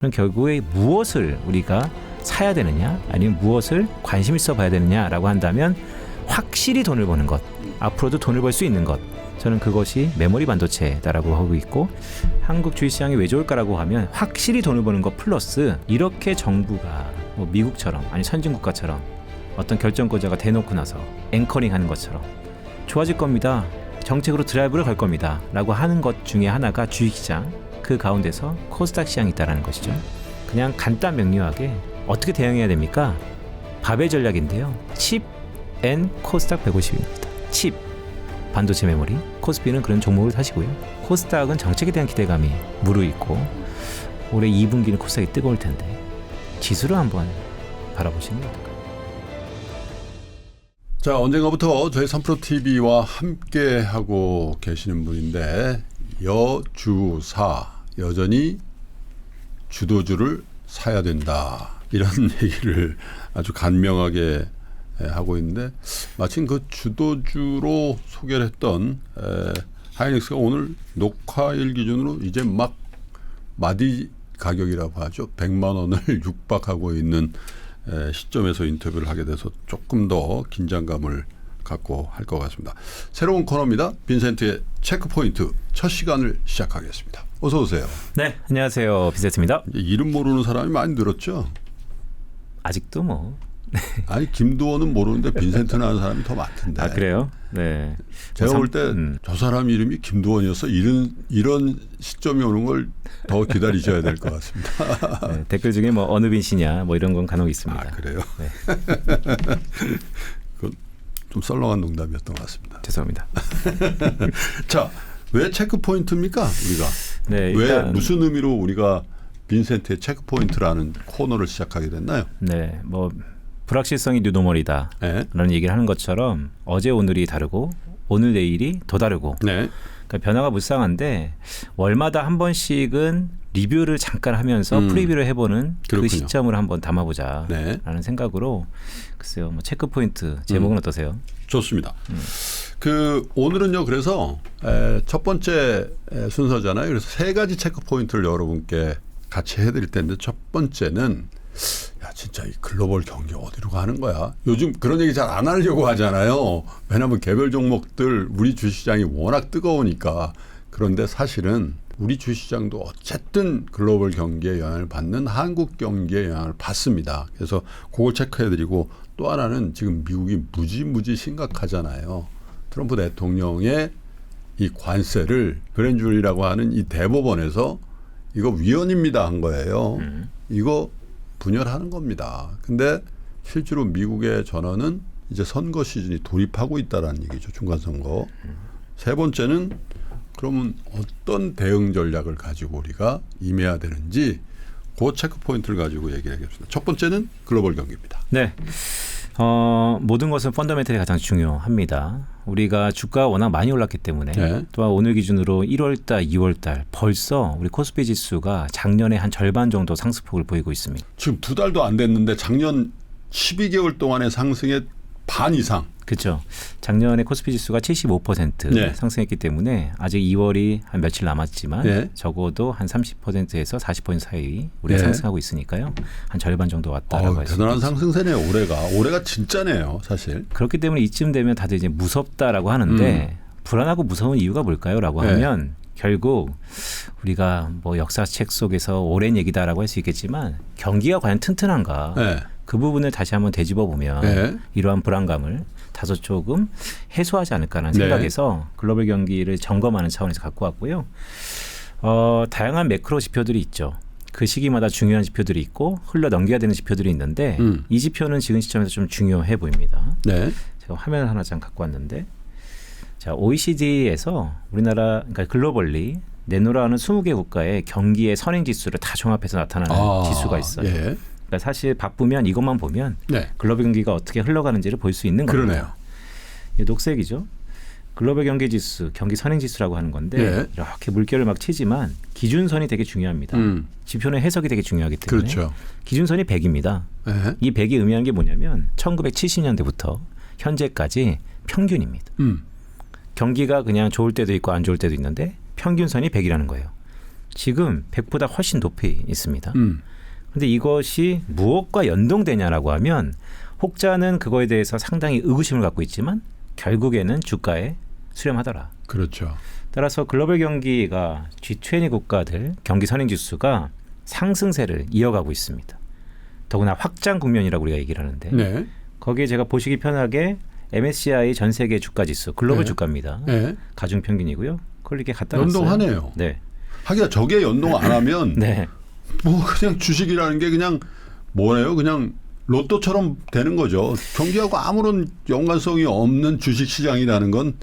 그럼 결국에 무엇을 우리가 사야 되느냐 아니면 무엇을 관심 있어 봐야 되느냐라고 한다면 확실히 돈을 버는 것, 앞으로도 돈을 벌 수 있는 것, 저는 그것이 메모리 반도체다라고 하고 있고, 한국 주식시장이 왜 좋을까라고 하면 확실히 돈을 버는 것 플러스 이렇게 정부가 뭐 미국처럼 아니 선진국가처럼 어떤 결정권자가 대놓고 나서 앵커링 하는 것처럼 좋아질 겁니다, 정책으로 드라이브를 걸 겁니다 라고 하는 것 중에 하나가 주식시장, 그 가운데서 코스닥 시장이 있다는 것이죠. 그냥 간단 명료하게 어떻게 대응해야 됩니까? 밥의 전략인데요. 칩 앤 코스닥 150입니다. 칩, 반도체 메모리, 코스피는 그런 종목을 사시고요. 코스닥은 정책에 대한 기대감이 무르익고 올해 2분기는 코스닥이 뜨거울 텐데 지수를 한번 바라보시는 게 어떨까요? 자, 언젠가부터 저희 3프로TV와 함께 하고 계시는 분인데, 여주사, 여전히 주도주를 사야 된다, 이런 얘기를 아주 간명하게 하고 있는데, 마침 그 주도주로 소개를 했던 하이닉스가 오늘 녹화일 기준으로 이제 막 마디 가격이라고 하죠, 100만 원을 육박하고 있는 시점에서 인터뷰를 하게 돼서 조금 더 긴장감을 갖고 할 것 같습니다. 새로운 코너입니다. 빈센트의 체크포인트, 첫 시간을 시작하겠습니다. 어서 오세요. 네, 안녕하세요. 빈센트입니다. 이름 모르는 사람이 많이 늘었죠? 아직도 뭐. 아니, 김두원은 모르는데 빈센트는 아는 사람이 더 많던데. 아, 그래요? 네. 제가 볼 때 저 사람 이름이 김두원이어서 이런 시점이 오는 걸 더 기다리셔야 될 것 같습니다. 네, 댓글 중에 뭐 어느 빈 씨냐 뭐 이런 건 간혹 있습니다. 아, 그래요? 네. 그건 좀 썰렁한 농담이었던 것 같습니다. 죄송합니다. 자, 왜 체크포인트입니까, 우리가? 네, 왜 무슨 의미로 우리가 빈센트의 체크포인트라는 코너를 시작하게 됐나요? 네, 뭐 불확실성이 뉴노멀이다 네. 라는 얘기를 하는 것처럼 어제 오늘이 다르고 오늘 내일이 더 다르고, 네. 그러니까 변화가 무쌍한데 월마다 한 번씩은 리뷰를 잠깐 하면서 프리뷰를 해보는 그렇군요. 그 시점을 한번 담아보자 네. 라는 생각으로, 글쎄요, 뭐 체크포인트 제목은 어떠세요? 좋습니다. 오늘은요, 그래서 첫 번째 순서잖아요. 그래서 세 가지 체크포인트를 여러분께 같이 해드릴 텐데, 첫 번째는 야, 진짜 이 글로벌 경기 어디로 가는 거야? 요즘 그런 얘기 잘 안 하려고 하잖아요. 왜냐하면 개별 종목들 우리 주식시장이 워낙 뜨거우니까. 그런데 사실은 우리 주식시장도 어쨌든 글로벌 경기에 영향을 받는 한국 경기에 영향을 받습니다. 그래서 그걸 체크해드리고, 또 하나는 지금 미국이 무지 심각하잖아요. 트럼프 대통령의 이 관세를 그랜주리라고 하는 이 대법원에서 이거 위헌입니다 한 거예요. 이거 분열하는 겁니다. 근데 실제로 미국의 전언은 이제 선거 시즌이 돌입하고 있다라는 얘기죠. 중간선거. 세 번째는 그러면 어떤 대응 전략을 가지고 우리가 임해야 되는지, 그 체크포인트를 가지고 얘기를 하겠습니다. 첫 번째는 글로벌 경기입니다. 네. 모든 것은 펀더멘털이 가장 중요합니다. 우리가 주가가 워낙 많이 올랐기 때문에, 네. 또한 오늘 기준으로 1월달, 2월달 벌써 우리 코스피 지수가 작년의 한 절반 정도 상승폭을 보이고 있습니다. 지금 2달도 안 됐는데 작년 12개월 동안의 상승의 반 이상. 그렇죠. 작년에 코스피 지수가 75% 네. 상승했기 때문에 아직 2월이 한 며칠 남았지만 네. 적어도 한 30%에서 40% 사이 우리가 네. 상승하고 있으니까요. 한 절반 정도 왔다라고 할 수 대단한 있습니다. 상승세네요. 올해가 진짜네요, 사실. 그렇기 때문에 이쯤 되면 다들 이제 무섭다라고 하는데 불안하고 무서운 이유가 뭘까요?라고 네. 하면 결국 우리가 뭐 역사책 속에서 오랜 얘기다라고 할 수 있겠지만 경기가 과연 튼튼한가? 네. 그 부분을 다시 한번 되짚어 보면 네. 이러한 불안감을 다소 조금 해소하지 않을까라는 네. 생각에서 글로벌 경기를 점검하는 차원에서 갖고 왔고요. 다양한 매크로 지표들이 있죠. 그 시기마다 중요한 지표들이 있고 흘러 넘겨야 되는 지표들이 있는데 이 지표는 지금 시점에서 좀 중요해 보입니다. 네. 제가 화면을 하나 좀 갖고 왔는데, 자, OECD에서 우리나라, 그러니까 글로벌리 내놓으라는 20개 국가의 경기의 선행 지수를 다 종합해서 나타나는 지수가 있어요. 예. 그러니까 사실 바쁘면 이것만 보면 네. 글로벌 경기가 어떻게 흘러가는지를 볼 수 있는 겁니다. 그러네요. 이 녹색이죠. 글로벌 경기 지수, 경기 선행 지수라고 하는 건데 예. 이렇게 물결을 막 치지만 기준선이 되게 중요합니다. 지표는 해석이 되게 중요하기 때문에 그렇죠. 기준선이 100입니다. 네. 이 100이 의미하는 게 뭐냐면 1970년대부터 현재까지 평균입니다. 경기가 그냥 좋을 때도 있고 안 좋을 때도 있는데 평균선이 100이라는 거예요. 지금 100보다 훨씬 높이 있습니다. 그런데 이것이 무엇과 연동되냐라고 하면 혹자는 그거에 대해서 상당히 의구심을 갖고 있지만 결국에는 주가에 수렴하더라. 그렇죠. 따라서 글로벌 경기가 G20 국가들 경기 선행 지수가 상승세를 이어가고 있습니다. 더구나 확장 국면이라고 우리가 얘기를 하는데 네. 거기에 제가 보시기 편하게 MSCI 전 세계 주가 지수 글로벌 네. 주가입니다. 네. 가중 평균이고요. 그걸 이렇게 갖다 놨어요. 연동하네요. 네. 하기야 저게 연동 안 하면 네. 뭐 그냥 주식이라는 게 그냥 뭐래요? 그냥 로또처럼 되는 거죠. 경기하고 아무런 연관성이 없는 주식 시장이라는 건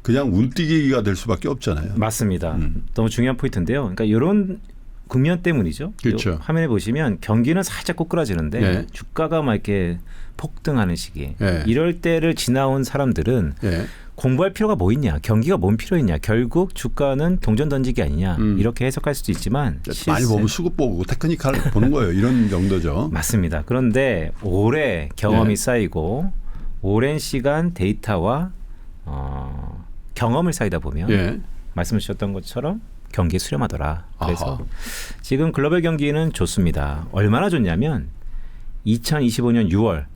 그냥 운띠기가 될 수밖에 없잖아요. 맞습니다. 너무 중요한 포인트인데요. 그러니까 이런 국면 때문이죠. 그렇죠. 요 화면에 보시면 경기는 살짝 꼬꾸라지는데 네. 주가가 막 이렇게 폭등하는 시기. 네. 이럴 때를 지나온 사람들은 예. 공부할 필요가 뭐 있냐, 경기가 뭔 필요 있냐, 결국 주가는 동전 던지기 아니냐 이렇게 해석할 수도 있지만 많이 보면 수급 보고 테크니컬 보는 거예요. 이런 정도죠. 맞습니다. 그런데 오래 경험이 네. 쌓이고 오랜 시간 데이터와 경험을 쌓이다 보면 예. 말씀 주셨던 것처럼 경기에 수렴하더라. 그래서 아하. 지금 글로벌 경기는 좋습니다. 얼마나 좋냐면 2025년 6월,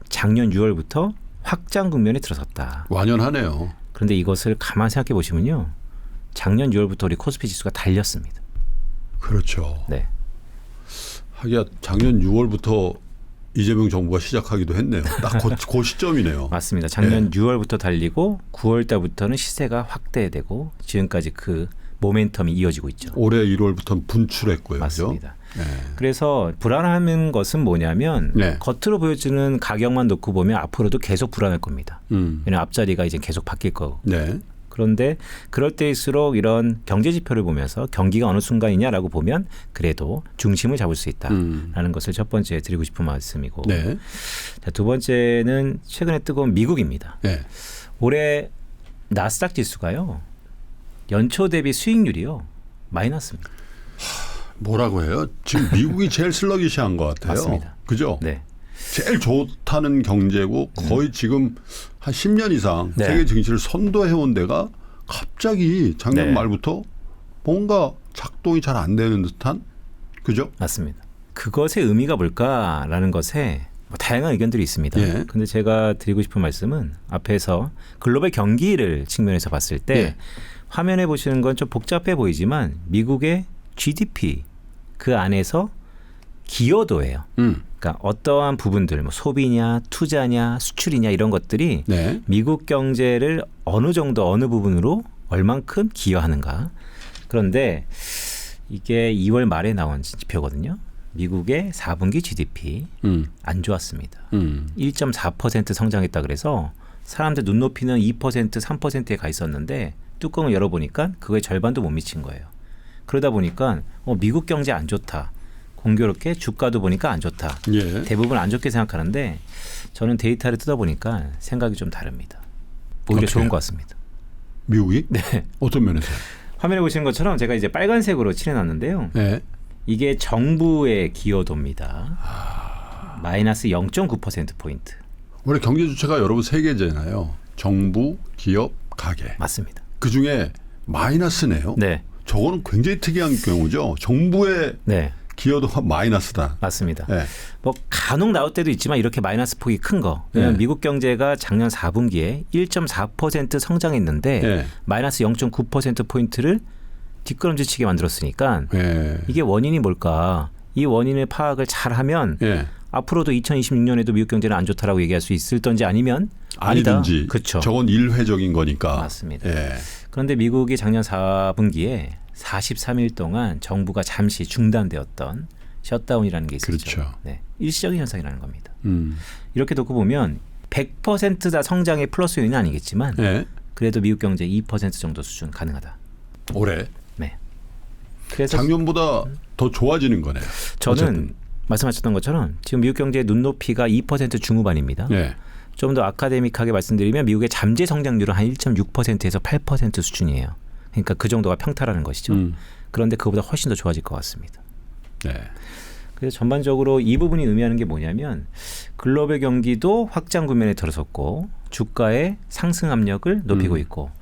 작년 6월부터 확장 국면에 들어섰다. 완연하네요. 그런데 이것을 가만 생각해 보시면요. 작년 6월부터 우리 코스피 지수가 달렸습니다. 그렇죠. 네. 하기야 작년 6월부터 이재명 정부가 시작하기도 했네요. 딱 그 시점이네요. 맞습니다. 작년 네. 6월부터 달리고 9월 달부터는 시세가 확대되고 지금까지 그 모멘텀이 이어지고 있죠. 올해 1월부터는 분출했고요. 맞습니다. 그죠? 네. 그래서 불안한 것은 뭐냐면 네. 겉으로 보여주는 가격만 놓고 보면 앞으로도 계속 불안할 겁니다. 왜냐하면 앞자리가 이제 계속 바뀔 거고. 네. 그런데 그럴 때일수록 이런 경제 지표를 보면서 경기가 어느 순간이냐라고 보면 그래도 중심을 잡을 수 있다라는 것을 첫 번째 드리고 싶은 말씀이고 네. 자, 두 번째는 최근에 뜨거운 미국입니다. 네. 올해 나스닥 지수가요. 연초 대비 수익률이요. 마이너스입니다. 뭐라고 해요? 지금 미국이 제일 슬러기시한 것 같아요. 맞습니다. 그죠? 네. 제일 좋다는 경제고 거의 지금 한 10년 이상 네. 세계 증시를 선도해온 데가 갑자기 작년 네. 말부터 뭔가 작동이 잘 안 되는 듯한 그죠? 맞습니다. 그것의 의미가 뭘까라는 것에 뭐 다양한 의견들이 있습니다. 예. 근데 제가 드리고 싶은 말씀은 앞에서 글로벌 경기를 측면에서 봤을 때 예. 화면에 보시는 건 좀 복잡해 보이지만 미국의 GDP 그 안에서 기여도예요. 그러니까 어떠한 부분들 뭐 소비냐 투자냐 수출이냐 이런 것들이 네. 미국 경제를 어느 정도 어느 부분으로 얼만큼 기여하는가. 그런데 이게 2월 말에 나온 지표거든요. 미국의 4분기 GDP 안 좋았습니다. 1.4% 성장했다 그래서 사람들 눈높이는 2% 3%에 가 있었는데 뚜껑을 열어보니까 그거의 절반도 못 미친 거예요. 그러다 보니까 미국 경제 안 좋다. 공교롭게 주가도 보니까 안 좋다. 예. 대부분 안 좋게 생각하는데 저는 데이터를 뜯어보니까 생각이 좀 다릅니다. 오히려 어떻게요? 좋은 것 같습니다. 미국이? 네. 어떤 면에서? 화면에 보시는 것처럼 제가 이제 빨간색으로 칠해놨는데요. 네. 이게 정부의 기여도입니다. 마이너스 0.9%포인트. 원래 경제 주체가 여러분 세 개잖아요. 정부, 기업, 가계. 맞습니다. 그중에 마이너스네요. 네. 저거는 굉장히 특이한 경우죠. 정부의 네. 기여도가 마이너스다. 맞습니다. 네. 뭐 간혹 나올 때도 있지만 이렇게 마이너스 폭이 큰 거. 왜냐하면 네. 미국 경제가 작년 4분기에 1.4% 성장했는데 네. 마이너스 0.9%포인트를 뒷걸음질치게 만들었으니까 예. 이게 원인이 뭘까? 이 원인을 파악을 잘하면 예. 앞으로도 2026년에도 미국 경제는 안 좋다라고 얘기할 수 있을 던지 아니면 아니다. 아니든지. 그렇죠. 저건 일회적인 거니까. 맞습니다. 예. 그런데 미국이 작년 4분기에 43일 동안 정부가 잠시 중단되었던 셧다운이라는 게 있었죠. 그렇죠. 네, 일시적인 현상이라는 겁니다. 음. 이렇게 놓고 보면 100%다 성장의 플러스 요인은 아니겠지만 예. 그래도 미국 경제 2% 정도 수준 가능하다. 올해 네. 그래서 작년보다 더 좋아지는 거네요. 저는 어쨌든. 말씀하셨던 것처럼 지금 미국 경제의 눈높이가 2% 중후반입니다. 예. 좀 더 아카데믹하게 말씀드리면 미국의 잠재 성장률은 한 1.6%에서 8% 수준이에요. 그러니까 그 정도가 평타라는 것이죠. 그런데 그보다 훨씬 더 좋아질 것 같습니다. 네. 그래서 전반적으로 이 부분이 의미하는 게 뭐냐면 글로벌 경기도 확장 국면에 들어섰고 주가의 상승 압력을 높이고 있고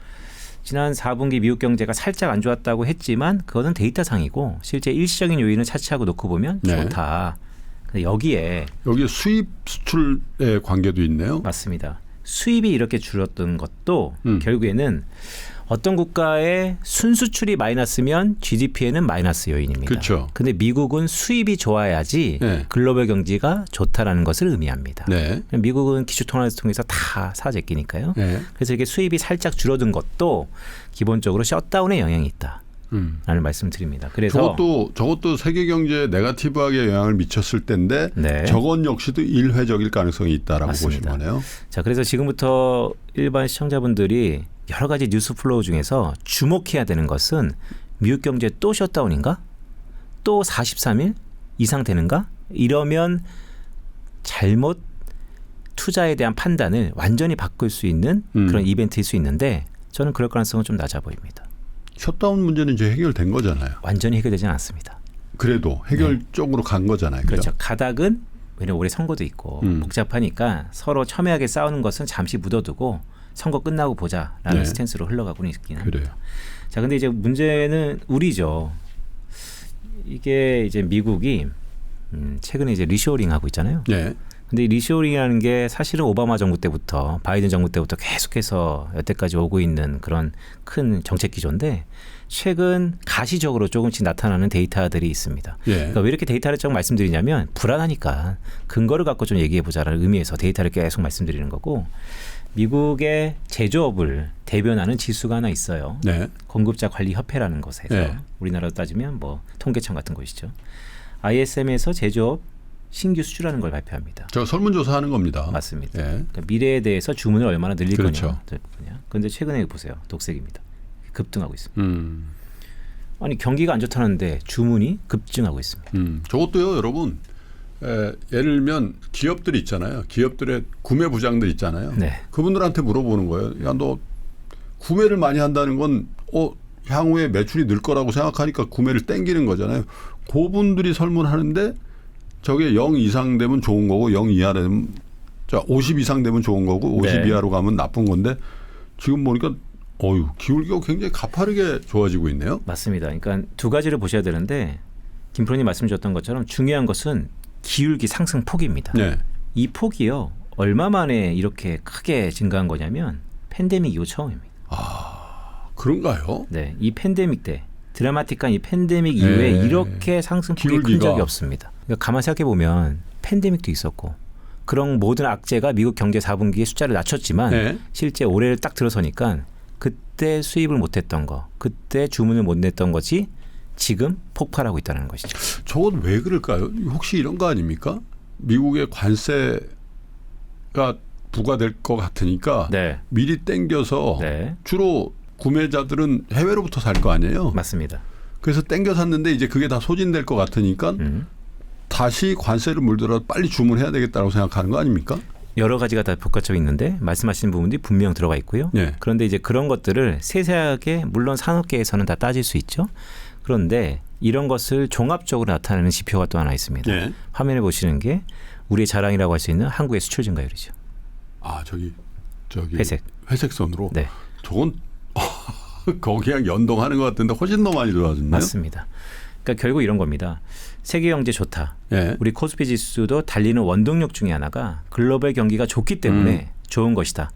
지난 4분기 미국 경제가 살짝 안 좋았다고 했지만 그거는 데이터상이고 실제 일시적인 요인을 차치하고 놓고 보면 네. 좋다. 근데 여기에 수입 수출의 관계도 있네요. 맞습니다. 수입이 이렇게 줄었던 것도 결국에는 어떤 국가의 순수출이 마이너스면 GDP에는 마이너스 요인입니다. 그렇죠. 근데 미국은 수입이 좋아야지 네. 글로벌 경제가 좋다라는 것을 의미합니다. 네. 미국은 기축통화를 통해서 다 사재끼니까요. 네. 그래서 이게 수입이 살짝 줄어든 것도 기본적으로 셧다운의 영향이 있다라는 말씀을 드립니다. 그래서 저것도 세계 경제에 네거티브하게 영향을 미쳤을 때인데 네. 저건 역시도 일회적일 가능성이 있다라고 맞습니다. 보시는 거네요. 자, 그래서 지금부터 일반 시청자분들이 여러 가지 뉴스 플로우 중에서 주목해야 되는 것은 미국 경제 또 셧다운인가? 또 43일 이상 되는가? 이러면 잘못 투자에 대한 판단을 완전히 바꿀 수 있는 그런 이벤트일 수 있는데 저는 그럴 가능성은 좀 낮아 보입니다. 셧다운 문제는 이제 해결된 거잖아요. 완전히 해결되지는 않습니다. 그래도 해결 쪽으로 간 거잖아요. 그렇죠. 가닥은 왜냐면 올해 선거도 있고 복잡하니까 서로 첨예하게 싸우는 것은 잠시 묻어두고 선거 끝나고 보자라는 네. 스탠스로 흘러가고는 있긴 합니다. 그래요. 자, 근데 이제 문제는 우리죠. 이게 이제 미국이 최근에 이제 리쇼어링 하고 있잖아요. 네. 근데 이 리쇼어링이라는 게 사실은 오바마 정부 때부터 바이든 정부 때부터 계속해서 여태까지 오고 있는 그런 큰 정책 기조인데 최근 가시적으로 조금씩 나타나는 데이터들이 있습니다. 예. 그러니까 왜 이렇게 데이터를 좀 말씀드리냐면 불안하니까 근거를 갖고 좀 얘기해 보자라는 의미에서 데이터를 계속 말씀드리는 거고 미국의 제조업을 대변하는 지수가 하나 있어요. 네. 공급자 관리 협회라는 곳에서 네. 우리나라로 따지면 뭐 통계청 같은 곳이죠. ISM에서 제조업 신규 수주라는 걸 발표합니다. 저 설문조사 하는 겁니다. 맞습니다. 예. 그러니까 미래에 대해서 주문을 얼마나 늘릴 그렇죠. 거냐. 그런데 최근에 보세요. 독색입니다. 급등하고 있습니다. 음. 아니 경기가 안 좋다는데 주문이 급증하고 있습니다. 저것도요, 여러분. 예를 들면 기업들 있잖아요. 기업들의 구매 부장들 있잖아요. 네. 그분들한테 물어보는 거예요. 야, 너 구매를 많이 한다는 건 향후에 매출이 늘 거라고 생각하니까 구매를 땡기는 거잖아요. 그분들이 설문하는데 저게 0 이상 되면 좋은 거고 0 이하 되면 50 이상 되면 좋은 거고 50 네. 이하로 가면 나쁜 건데 지금 보니까 기울기가 굉장히 가파르게 좋아지고 있네요. 맞습니다. 그러니까 두 가지를 보셔야 되는데 김 프로님 말씀 주셨던 것처럼 중요한 것은 기울기 상승 폭입니다. 네. 이 폭이요. 얼마 만에 이렇게 크게 증가한 거냐면 팬데믹 이후 처음입니다. 그런가요? 네, 이 팬데믹 때 드라마틱한 이 팬데믹 이후에 네. 이렇게 상승폭이 큰 기울기가. 적이 없습니다. 그러니까 가만 생각해 보면 팬데믹도 있었고 그런 모든 악재가 미국 경제 4분기의 숫자를 낮췄지만 네. 실제 올해를 딱 들어서니까 그때 수입을 못했던 거, 그때 주문을 못 냈던 것이 지금 폭발하고 있다는 것이죠. 저건 왜 그럴까요? 혹시 이런 거 아닙니까? 미국의 관세가 부과될 것 같으니까 네, 미리 땡겨서 네, 주로 구매자들은 해외로부터 살 거 아니에요. 맞습니다. 그래서 땡겨 샀는데 이제 그게 다 소진될 것 같으니까 다시 관세를 물더라도 빨리 주문해야 되겠다고 생각하는 거 아닙니까? 여러 가지가 다 복합적으로 있는데 말씀하신 부분들이 분명 들어가 있고요. 네. 그런데 이제 그런 것들을 세세하게 물론 산업계에서는 다 따질 수 있죠. 그런데 이런 것을 종합적으로 나타내는 지표가 또 하나 있습니다. 네. 화면에 보시는 게 우리의 자랑이라고 할 수 있는 한국의 수출 증가율이죠. 저기 회색. 회색 선으로. 네, 저건 거기랑 연동하는 것 같은데 훨씬 더 많이 들어왔네요. 맞습니다. 그러니까 결국 이런 겁니다. 세계 경제 좋다. 예. 우리 코스피 지수도 달리는 원동력 중에 하나가 글로벌 경기가 좋기 때문에 좋은 것이다.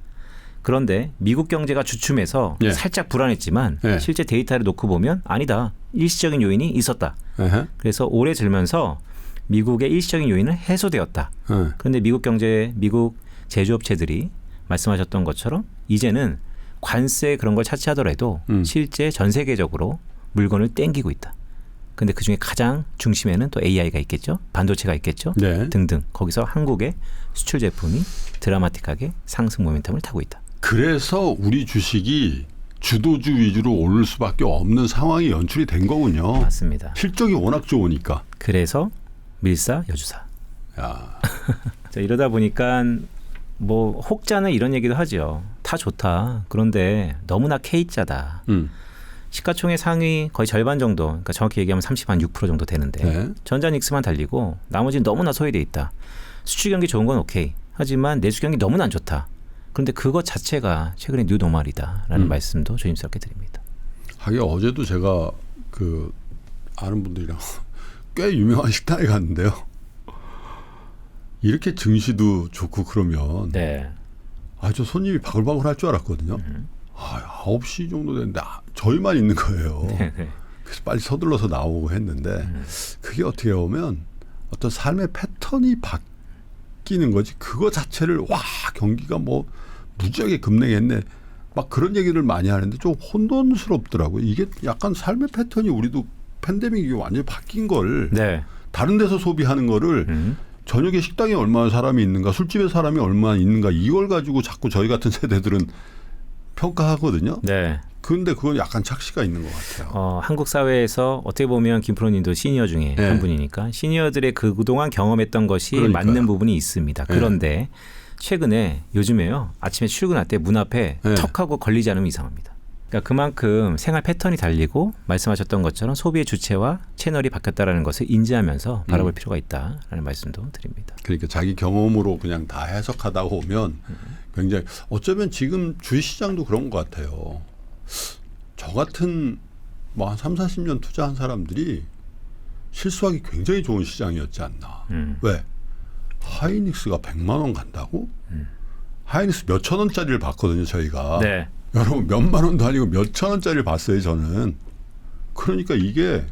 그런데 미국 경제가 주춤해서 예. 살짝 불안했지만 예. 실제 데이터를 놓고 보면 아니다. 일시적인 요인이 있었다. 에헤. 그래서 올해 들면서 미국의 일시적인 요인은 해소되었다. 예. 그런데 미국 경제, 미국 제조업체들이 말씀하셨던 것처럼 이제는 관세 그런 걸 차치하더라도 실제 전 세계적으로 물건을 땡기고 있다. 근데 그중에 가장 중심에는 또 AI가 있겠죠. 반도체가 있겠죠. 네. 등등. 거기서 한국의 수출 제품이 드라마틱하게 상승 모멘텀을 타고 있다. 그래서 우리 주식이 주도주 위주로 오를 수밖에 없는 상황이 연출이 된 거군요. 맞습니다. 실적이 워낙 좋으니까. 그래서 밀사 여주사. 야. 자, 이러다 보니까 뭐 혹자는 이런 얘기도 하죠. 다 좋다. 그런데 너무나 K자다. 시가총액 상위 거의 절반 정도, 그러니까 정확히 얘기하면 30.6% 정도 되는데 네. 전자닉스만 달리고 나머지는 너무나 소외돼 있다. 수출 경기 좋은 건 오케이. 하지만 내수 경기 너무나 안 좋다. 그런데 그것 자체가 최근에 뉴노멀이다라는 음. 말씀도 조심스럽게 드립니다. 하긴 어제도 제가 그 아는 분들이랑 꽤 유명한 식당에 갔는데요. 이렇게 증시도 좋고 그러면 네. 저 손님이 바글바글 할 줄 알았거든요. 9시 정도 됐는데 저희만 있는 거예요. 네, 네. 그래서 빨리 서둘러서 나오고 했는데 그게 어떻게 보면 어떤 삶의 패턴이 바뀌는 거지. 그거 자체를 경기가 뭐 무지하게 급냉했네. 막 그런 얘기를 많이 하는데 좀 혼돈스럽더라고요. 이게 약간 삶의 패턴이 우리도 팬데믹이 완전히 바뀐 걸 네. 다른 데서 소비하는 거를 저녁에 식당에 얼마나 사람이 있는가, 술집에 사람이 얼마나 있는가 이걸 가지고 자꾸 저희 같은 세대들은 평가하거든요. 네. 그런데 그건 약간 착시가 있는 것 같아요. 한국 사회에서 어떻게 보면 김프로님도 시니어 중에 네. 한 분이니까 시니어들의 그동안 경험했던 것이 그러니까요. 맞는 부분이 있습니다. 네. 그런데 최근에 요즘에요. 아침에 출근할 때 문 앞에 네. 턱 하고 걸리지 않으면 이상합니다. 그러니까 그만큼 생활 패턴이 달리고 말씀하셨던 것처럼 소비의 주체와 채널이 바뀌었다는 것을 인지하면서 바라볼 필요가 있다라는 말씀도 드립니다. 그러니까 자기 경험으로 그냥 다 해석하다 보면 굉장히 어쩌면 지금 주식시장도 그런 것 같아요. 저 같은 뭐 한 3, 40년 투자한 사람들이 실수하기 굉장히 좋은 시장이었지 않나. 왜? 하이닉스가 100만 원 간다고? 하이닉스 몇천 원짜리를 봤거든요, 저희가. 네. 여러분 몇만 원도 아니고 몇천 원짜리를 봤어요, 저는. 그러니까 이게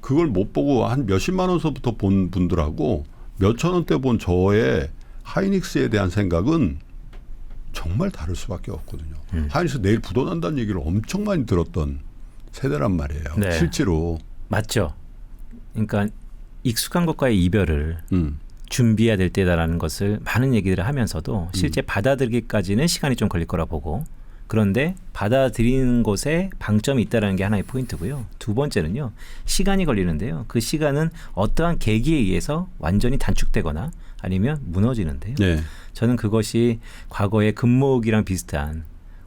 그걸 못 보고 한 몇십만 원서부터 본 분들하고 몇천 원대 본 저의 하이닉스에 대한 생각은 정말 다를 수밖에 없거든요. 하이닉스 내일 부도난다는 얘기를 엄청 많이 들었던 세대란 말이에요. 네. 실제로. 맞죠. 그러니까 익숙한 것과의 이별을 준비해야 될 때다라는 것을 많은 얘기들을 하면서도 실제 받아들이기까지는 시간이 좀 걸릴 거라 보고 그런데 받아들이는 것에 방점이 있다는 게 하나의 포인트고요. 두 번째는요. 시간이 걸리는데요. 그 시간은 어떠한 계기에 의해서 완전히 단축되거나 아니면 무너지는데요. 네. 저는 그것이 과거의 금목이랑 비슷한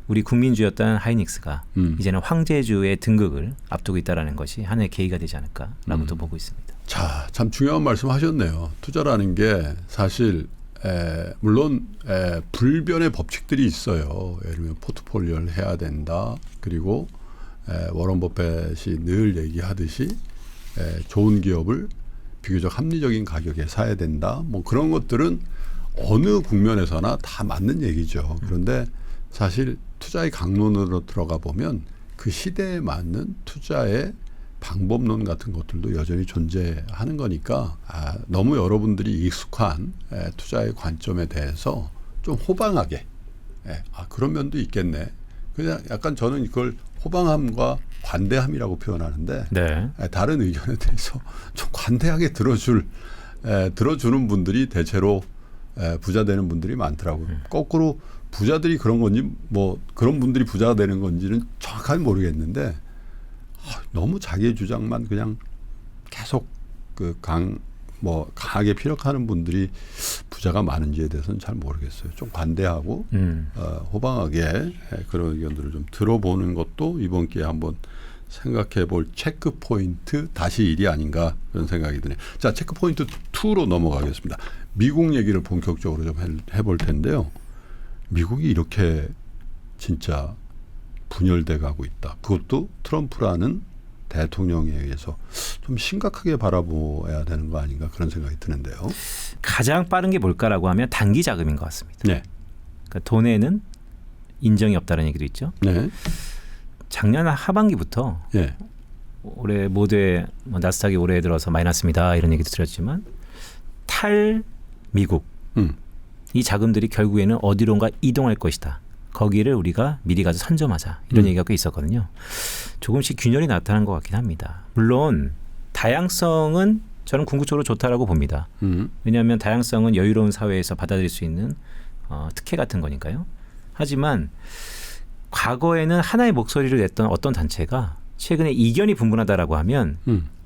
우리 국민주였던 하이닉스가 이제는 황제주의 등극을 앞두고 있다는 것이 하나의 계기가 되지 않을까라고도 보고 있습니다. 자, 참 중요한 말씀 하셨네요. 투자라는 게 사실 물론 불변의 법칙들이 있어요. 예를 들면 포트폴리오를 해야 된다. 그리고 워런 버핏이 늘 얘기하듯이 좋은 기업을 비교적 합리적인 가격에 사야 된다. 뭐 그런 것들은 어느 국면에서나 다 맞는 얘기죠. 그런데 사실 투자의 강론으로 들어가 보면 그 시대에 맞는 투자의 방법론 같은 것들도 여전히 존재하는 거니까 너무 여러분들이 익숙한 투자의 관점에 대해서 좀 호방하게 그런 면도 있겠네. 그냥 약간 저는 이걸 호방함과 관대함이라고 표현하는데 네. 다른 의견에 대해서 좀 관대하게 들어주는 분들이 대체로 부자 되는 분들이 많더라고요. 거꾸로 부자들이 그런 건지 뭐 그런 분들이 부자가 되는 건지는 정확하게 모르겠는데 너무 자기의 주장만 그냥 계속 강하게 피력하는 분들이 부자가 많은지에 대해서는 잘 모르겠어요. 좀 관대하고 호방하게 그런 의견들을 좀 들어보는 것도 이번 기회에 한번 생각해 볼 체크 포인트 다시 일이 아닌가 그런 생각이 드네요. 자, 체크 포인트 2로 넘어가겠습니다. 미국 얘기를 본격적으로 좀 해볼 텐데요. 미국이 이렇게 진짜 분열돼 가고 있다. 그것도 트럼프라는 대통령에 의해서 좀 심각하게 바라보아야 되는 거 아닌가 그런 생각이 드는데요. 가장 빠른 게 뭘까라고 하면 단기 자금인 것 같습니다. 네. 그러니까 돈에는 인정이 없다는 얘기도 있죠. 네. 작년 하반기부터 네. 올해 모두의 나스닥이 올해 들어서 마이너스입니다. 이런 얘기도 드렸지만 탈미국 이 자금들이 결국에는 어디론가 이동할 것이다. 거기를 우리가 미리 가서 선점하자. 이런 얘기가 꽤 있었거든요. 조금씩 균열이 나타난 것 같긴 합니다. 물론 다양성은 저는 궁극적으로 좋다라고 봅니다. 왜냐하면 다양성은 여유로운 사회에서 받아들일 수 있는 특혜 같은 거니까요. 하지만 과거에는 하나의 목소리를 냈던 어떤 단체가 최근에 이견이 분분하다라고 하면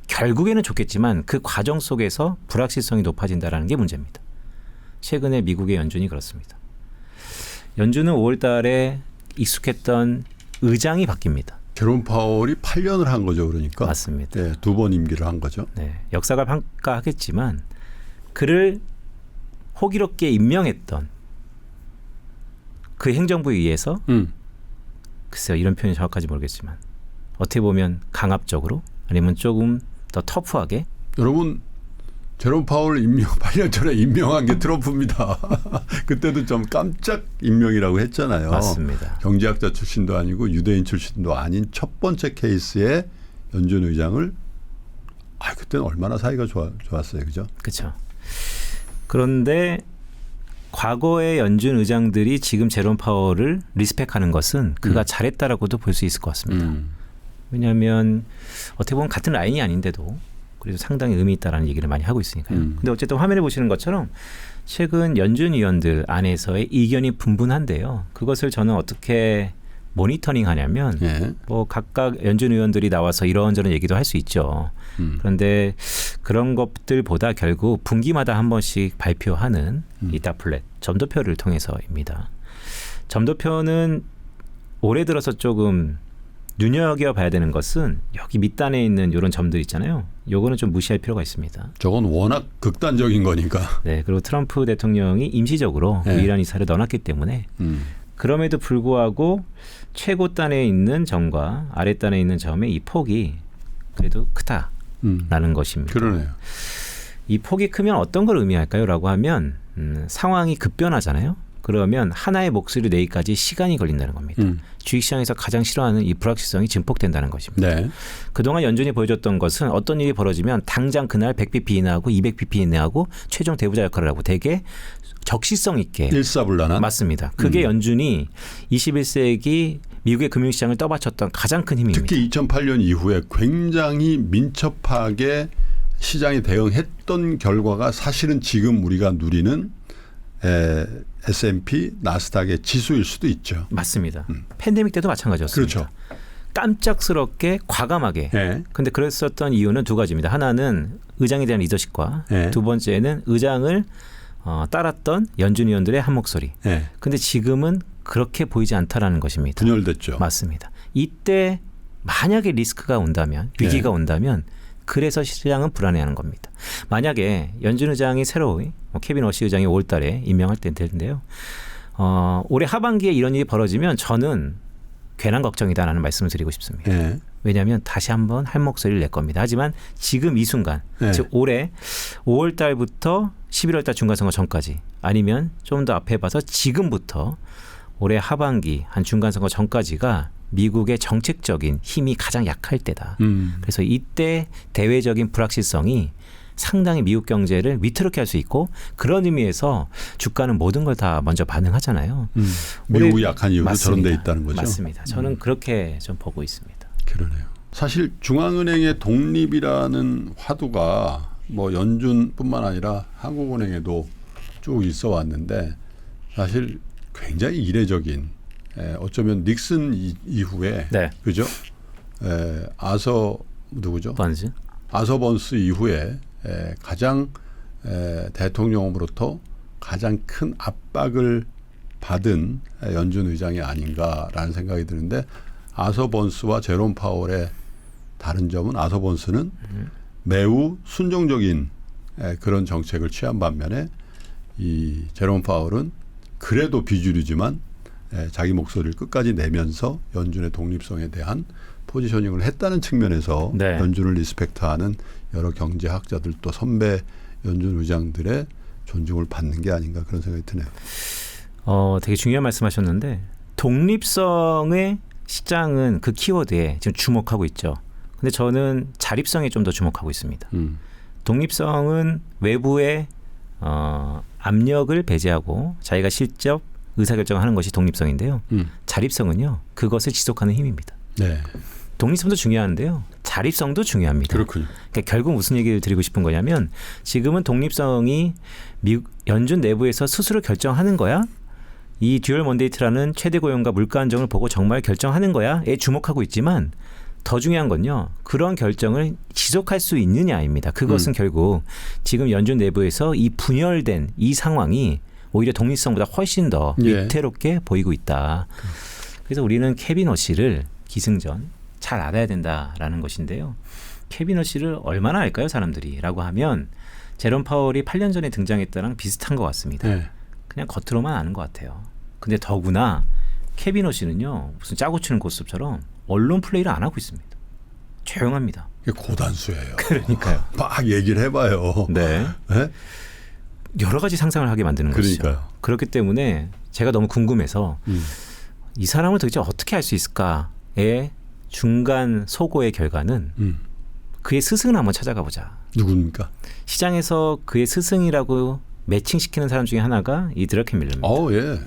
결국에는 좋겠지만 그 과정 속에서 불확실성이 높아진다라는 게 문제입니다. 최근에 미국의 연준이 그렇습니다. 연준은 5월 달에 익숙했던 의장이 바뀝니다. 제롬 파월이 8년을 한 거죠. 그러니까. 맞습니다. 네, 2번 임기를 한 거죠. 네, 역사가 평가하겠지만 그를 호기롭게 임명했던 그 행정부에 의해서 글쎄요 이런 표현이 정확한지 모르겠지만 어떻게 보면 강압적으로 아니면 조금 더 터프하게 여러분 제롬 파월 8년 전에 임명한 게 트럼프입니다. 그때도 좀 깜짝 임명이라고 했잖아요. 맞습니다. 경제학자 출신도 아니고 유대인 출신도 아닌 첫 번째 케이스에 연준 의장을 그때는 얼마나 사이가 좋았어요. 그죠? 그렇죠. 그런데 과거의 연준 의장들이 지금 제롬 파월을 리스펙하는 것은 그가 잘했다라고도 볼 수 있을 것 같습니다. 왜냐하면 어떻게 보면 같은 라인이 아닌데도 그래도 상당히 의미 있다라는 얘기를 많이 하고 있으니까요. 근데 어쨌든 화면에 보시는 것처럼 최근 연준 위원들 안에서의 이견이 분분한데요. 그것을 저는 어떻게 모니터링 하냐면 예. 뭐 각각 연준 의원들이 나와서 이런저런 얘기도 할 수 있죠. 그런데 그런 것들보다 결국 분기마다 한 번씩 발표하는 이 다플렛 점도표를 통해서입니다. 점도표는 올해 들어서 조금 눈여겨봐야 되는 것은 여기 밑단에 있는 이런 점들 있잖아요. 요거는 좀 무시할 필요가 있습니다. 저건 워낙 극단적인 거니까. 네, 그리고 트럼프 대통령이 임시적으로 네. 이란 이사를 넣어놨기 때문에 그럼에도 불구하고 최고단에 있는 점과 아랫단에 있는 점의 이 폭이 그래도 크다라는 것입니다. 그러네요. 이 폭이 크면 어떤 걸 의미할까요? 라고 하면 상황이 급변하잖아요. 그러면 하나의 목소리 내기까지 시간이 걸린다는 겁니다. 주식시장에서 가장 싫어하는 이 불확실성이 증폭된다는 것입니다. 네. 그동안 연준이 보여줬던 것은 어떤 일이 벌어지면 당장 그날 100bp 인하하고 200bp 인하하고 최종 대부자 역할을 하고 되게 적시성 있게 일사불란한. 맞습니다. 그게 연준이 21세기 미국의 금융시장을 떠받쳤던 가장 큰 힘입니다. 특히 2008년 이후에 굉장히 민첩하게 시장이 대응했던 결과가 사실은 지금 우리가 누리는 S&P, 나스닥의 지수일 수도 있죠. 맞습니다. 팬데믹 때도 마찬가지였습니다. 그렇죠. 깜짝스럽게 과감하게. 예. 근데 그랬었던 이유는 두 가지입니다. 하나는 의장에 대한 리더십과 예. 두 번째는 의장을 따랐던 연준 위원들의 한 목소리. 예. 근데 지금은 그렇게 보이지 않다라는 것입니다. 분열됐죠. 맞습니다. 이때 만약에 리스크가 온다면 위기가 예. 온다면 그래서 시장은 불안해하는 겁니다. 만약에 연준 의장이 새로이 케빈 워시 의장이 5월 달에 임명할 때 될 텐데요. 올해 하반기에 이런 일이 벌어지면 저는 괜한 걱정이다라는 말씀을 드리고 싶습니다. 예. 왜냐하면 다시 한번 할 목소리를 낼 겁니다. 하지만 지금 이 순간 예. 즉 올해 5월 달부터 11월 달 중간선거 전까지 아니면 좀 더 앞에 봐서 지금부터 올해 하반기 한 중간선거 전까지가 미국의 정책적인 힘이 가장 약할 때다. 그래서 이때 대외적인 불확실성이 상당히 미국 경제를 위태롭게 할 수 있고 그런 의미에서 주가는 모든 걸 다 먼저 반응하잖아요. 미국이 약한 이유도 맞습니다. 저런 데 있다는 거죠. 맞습니다. 저는 그렇게 좀 보고 있습니다. 그러네요. 사실 중앙은행의 독립이라는 화두가 뭐 연준뿐만 아니라 한국은행에도 쭉 있어 왔는데 사실 굉장히 이례적인 어쩌면 닉슨 이후에 네. 그죠? 아서 누구죠? 번즈. 아서 번스 이후에 가장 대통령으로부터 가장 큰 압박을 받은 연준 의장이 아닌가라는 생각이 드는데 아서 번스와 제롬 파월의 다른 점은 아서 번스는 매우 순종적인 그런 정책을 취한 반면에 이 제롬 파월은 그래도 비주류지만 자기 목소리를 끝까지 내면서 연준의 독립성에 대한 포지셔닝을 했다는 측면에서 네. 연준을 리스펙트하는 여러 경제학자들 또 선배 연준 의장들의 존중을 받는 게 아닌가 그런 생각이 드네요. 되게 중요한 말씀하셨는데 독립성의 시장은 그 키워드에 지금 주목하고 있죠. 근데 저는 자립성에 좀 더 주목하고 있습니다. 독립성은 외부의 압력을 배제하고 자기가 직접 의사결정을 하는 것이 독립성인데요. 자립성은요. 그것을 지속하는 힘입니다. 네. 독립성도 중요한데요. 자립성도 중요합니다. 그렇군요. 그러니까 결국 무슨 얘기를 드리고 싶은 거냐면 지금은 독립성이 연준 내부에서 스스로 결정하는 거야? 이 듀얼 먼데이트라는 최대 고용과 물가 안정을 보고 정말 결정하는 거야?에 주목하고 있지만 더 중요한 건요. 그런 결정을 지속할 수 있느냐입니다. 그것은 결국 지금 연준 내부에서 이 분열된 이 상황이 오히려 독립성보다 훨씬 더 위태롭게 보이고 있다. 그래서 우리는 케빈 워시를 기승전 잘 알아야 된다라는 것인데요. 케빈 워시를 얼마나 알까요, 사람들이? 라고 하면 제롬 파월이 8년 전에 등장했다랑 비슷한 것 같습니다. 네. 그냥 겉으로만 아는 것 같아요. 근데 더구나 케빈 어시는요 무슨 짜고 치는 고스톱처럼 언론 플레이를 안 하고 있습니다. 조용합니다. 이게 고단수예요. 그러니까요. 막 얘기를 해봐요. 네. 네? 여러 가지 상상을 하게 만드는 그러니까요. 것이죠. 그렇기 때문에 제가 너무 궁금해서 이 사람을 도대체 어떻게 할 수 있을까의 중간 소고의 결과는 그의 스승을 한번 찾아가 보자. 누굽니까? 시장에서 그의 스승이라고 매칭시키는 사람 중에 하나가 이 드래켄밀러입니다. 예.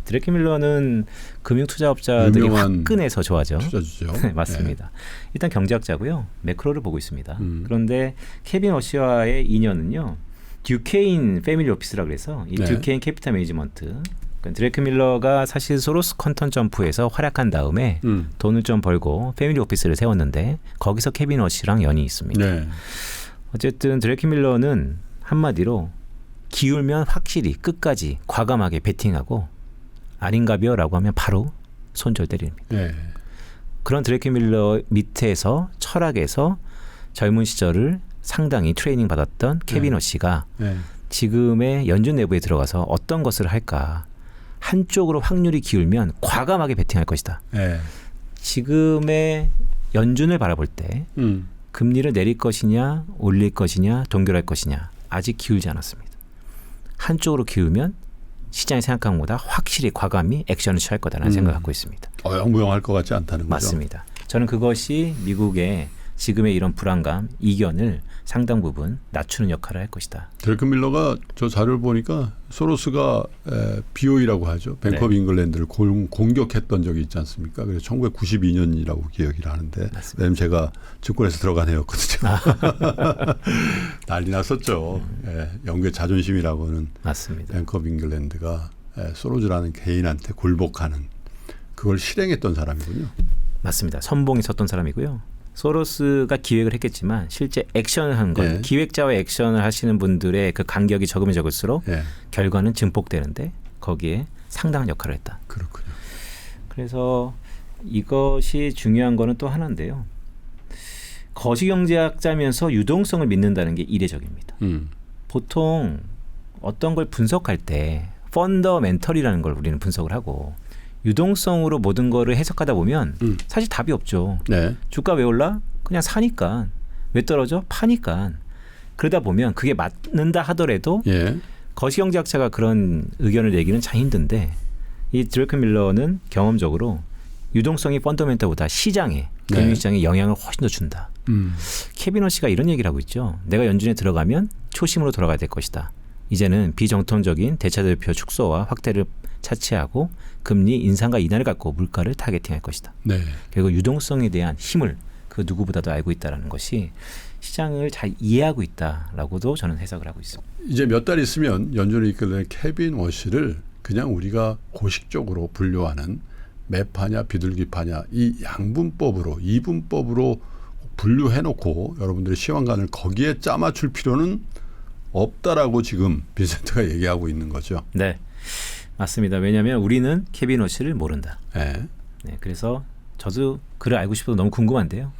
드래켄밀러는 금융투자업자들이 유명한 화끈해서 좋아하죠. 투자주죠. 네, 맞습니다. 일단 경제학자고요. 매크로를 보고 있습니다. 그런데 케빈 어시와의 인연은요. 듀케인 패밀리 오피스라고 해서 이 네. 듀케인 캐피탈 매니지먼트 그러니까 드래켄밀러가 사실 소로스 퀀텀 점프에서 활약한 다음에 돈을 좀 벌고 패밀리 오피스를 세웠는데 거기서 케빈 어시랑 연이 있습니다. 네. 어쨌든 드래켄밀러는 한마디로 기울면 확실히 끝까지 과감하게 베팅하고 아닌가벼라고 하면 바로 손절 때립니다. 네. 그런 드래켄밀러 밑에서 철학에서 젊은 시절을 상당히 트레이닝 받았던 케빈 어시가 네. 지금의 연준 내부에 들어가서 어떤 것을 할까 한쪽으로 확률이 기울면 과감하게 베팅할 것이다. 네. 지금의 연준을 바라볼 때 금리를 내릴 것이냐 올릴 것이냐 동결할 것이냐 아직 기울지 않았습니다. 한쪽으로 기울면 시장이 생각한 것보다 확실히 과감히 액션을 취할 거다라는 생각을 갖고 있습니다. 어영부영할 것 같지 않다는 거죠. 맞습니다. 저는 그것이 미국의 지금의 이런 불안감, 이견을 상당 부분 낮추는 역할을 할 것이다. 드래켄밀러가 저 자료를 보니까 소로스가 BOE라고 하죠. 뱅크 오브 잉글랜드를 공격했던 적이 있지 않습니까? 그래서 1992년이라고 기억이 나는데 왜냐면 제가 증권에서 들어간 해였거든요. 난리 났었죠. 영국의 자존심이라고는 맞습니다. 뱅크 오브 잉글랜드가 소로즈라는 개인한테 굴복하는 그걸 실행했던 사람이군요. 맞습니다. 선봉이 섰던 사람이고요. 소로스가 기획을 했겠지만 실제 액션을 한 건 기획자와 액션을 하시는 분들의 그 간격이 적으면 적을수록 결과는 증폭되는데 거기에 상당한 역할을 했다. 그렇군요. 그래서 이것이 중요한 거는 또 하나인데요. 거시경제학자면서 유동성을 믿는다는 게 이례적입니다. 보통 어떤 걸 분석할 때 펀더멘털이라는 걸 우리는 분석을 하고 유동성으로 모든 거를 해석하다 보면 사실 답이 없죠. 네. 주가 왜 올라? 그냥 사니까. 왜 떨어져? 파니까. 그러다 보면 그게 맞는다 하더라도 거시경제학자가 그런 의견을 내기는 참 힘든데 이 드래켄밀러는 경험적으로 유동성이 펀더멘털보다 시장에 금융시장에 영향을 훨씬 더 준다. 케빈 어시가 이런 얘기를 하고 있죠. 내가 연준에 들어가면 초심으로 돌아가야 될 것이다. 이제는 비정통적인 대차대표 축소와 확대를 차치하고 금리 인상과 인하를 갖고 물가를 타겟팅할 것이다. 네. 그리고 유동성에 대한 힘을 그 누구보다도 알고 있다는 것이 시장을 잘 이해하고 있다라고도 저는 해석을 하고 있습니다. 이제 몇 달 있으면 연준을 이끌는 케빈 워시를 그냥 우리가 고식적으로 분류하는 매파냐 비둘기파냐 이 양분법으로 이분법으로 분류해놓고 여러분들의 시황관을 거기에 짜맞출 필요는 없다라고 지금 빈센트가 얘기하고 있는 거죠. 네, 맞습니다. 왜냐하면 우리는 케빈 워시를 모른다. 네. 네, 그래서 저도 그를 알고 싶어도 너무 궁금한데요.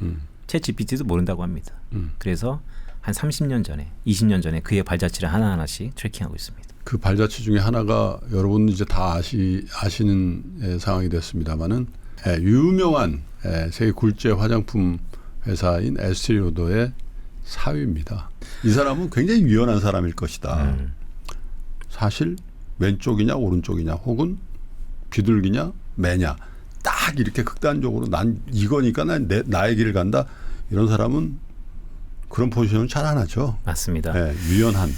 챗 GPT도 모른다고 합니다. 그래서 한 30년 전에, 20년 전에 그의 발자취를 하나하나씩 트래킹하고 있습니다. 그 발자취 중에 하나가 여러분 이제 다 아시는 상황이 됐습니다마는 유명한 세계 굴제 화장품 회사인 에스티로더의 사위입니다. 이 사람은 굉장히 유연한 사람일 것이다. 사실 왼쪽이냐 오른쪽이냐 혹은 비둘기냐 매냐 딱 이렇게 극단적으로 난 이거니까 난 나의 길을 간다. 이런 사람은 그런 포지션은 잘 안 하죠. 맞습니다. 유연한.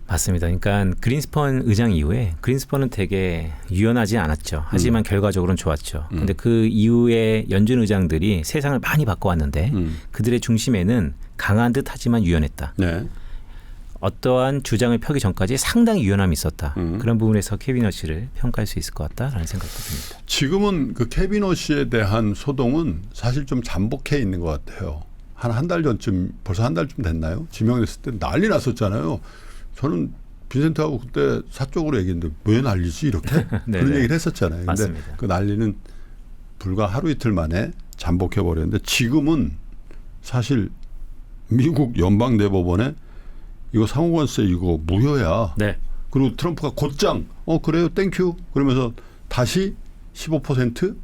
맞습니다. 그러니까 그린스펀 의장 이후에 그린스펀은 되게 유연하지 않았죠. 하지만 결과적으로는 좋았죠. 그런데 그 이후에 연준 의장들이 세상을 많이 바꿔왔는데 그들의 중심에는 강한 듯 하지만 유연했다. 네. 어떠한 주장을 펴기 전까지 상당히 유연함이 있었다. 그런 부분에서 케빈 어시를 평가할 수 있을 것 같다라는 생각도 듭니다. 지금은 그 케빈 어시에 대한 소동은 사실 좀 잠복해 있는 것 같아요. 한 달 전쯤 벌써 한 달쯤 됐나요? 지명됐을 때 난리 났었잖아요. 저는 빈센트하고 그때 사적으로 얘기했는데 왜 난리지 이렇게 그런 얘기를 했었잖아요. 근데 그 난리는 불과 하루 이틀 만에 잠복해 버렸는데 지금은 사실 미국 연방대법원에 이거 상호관세 이거 무효야. 네. 그리고 트럼프가 곧장 그래요 땡큐 그러면서 다시 15%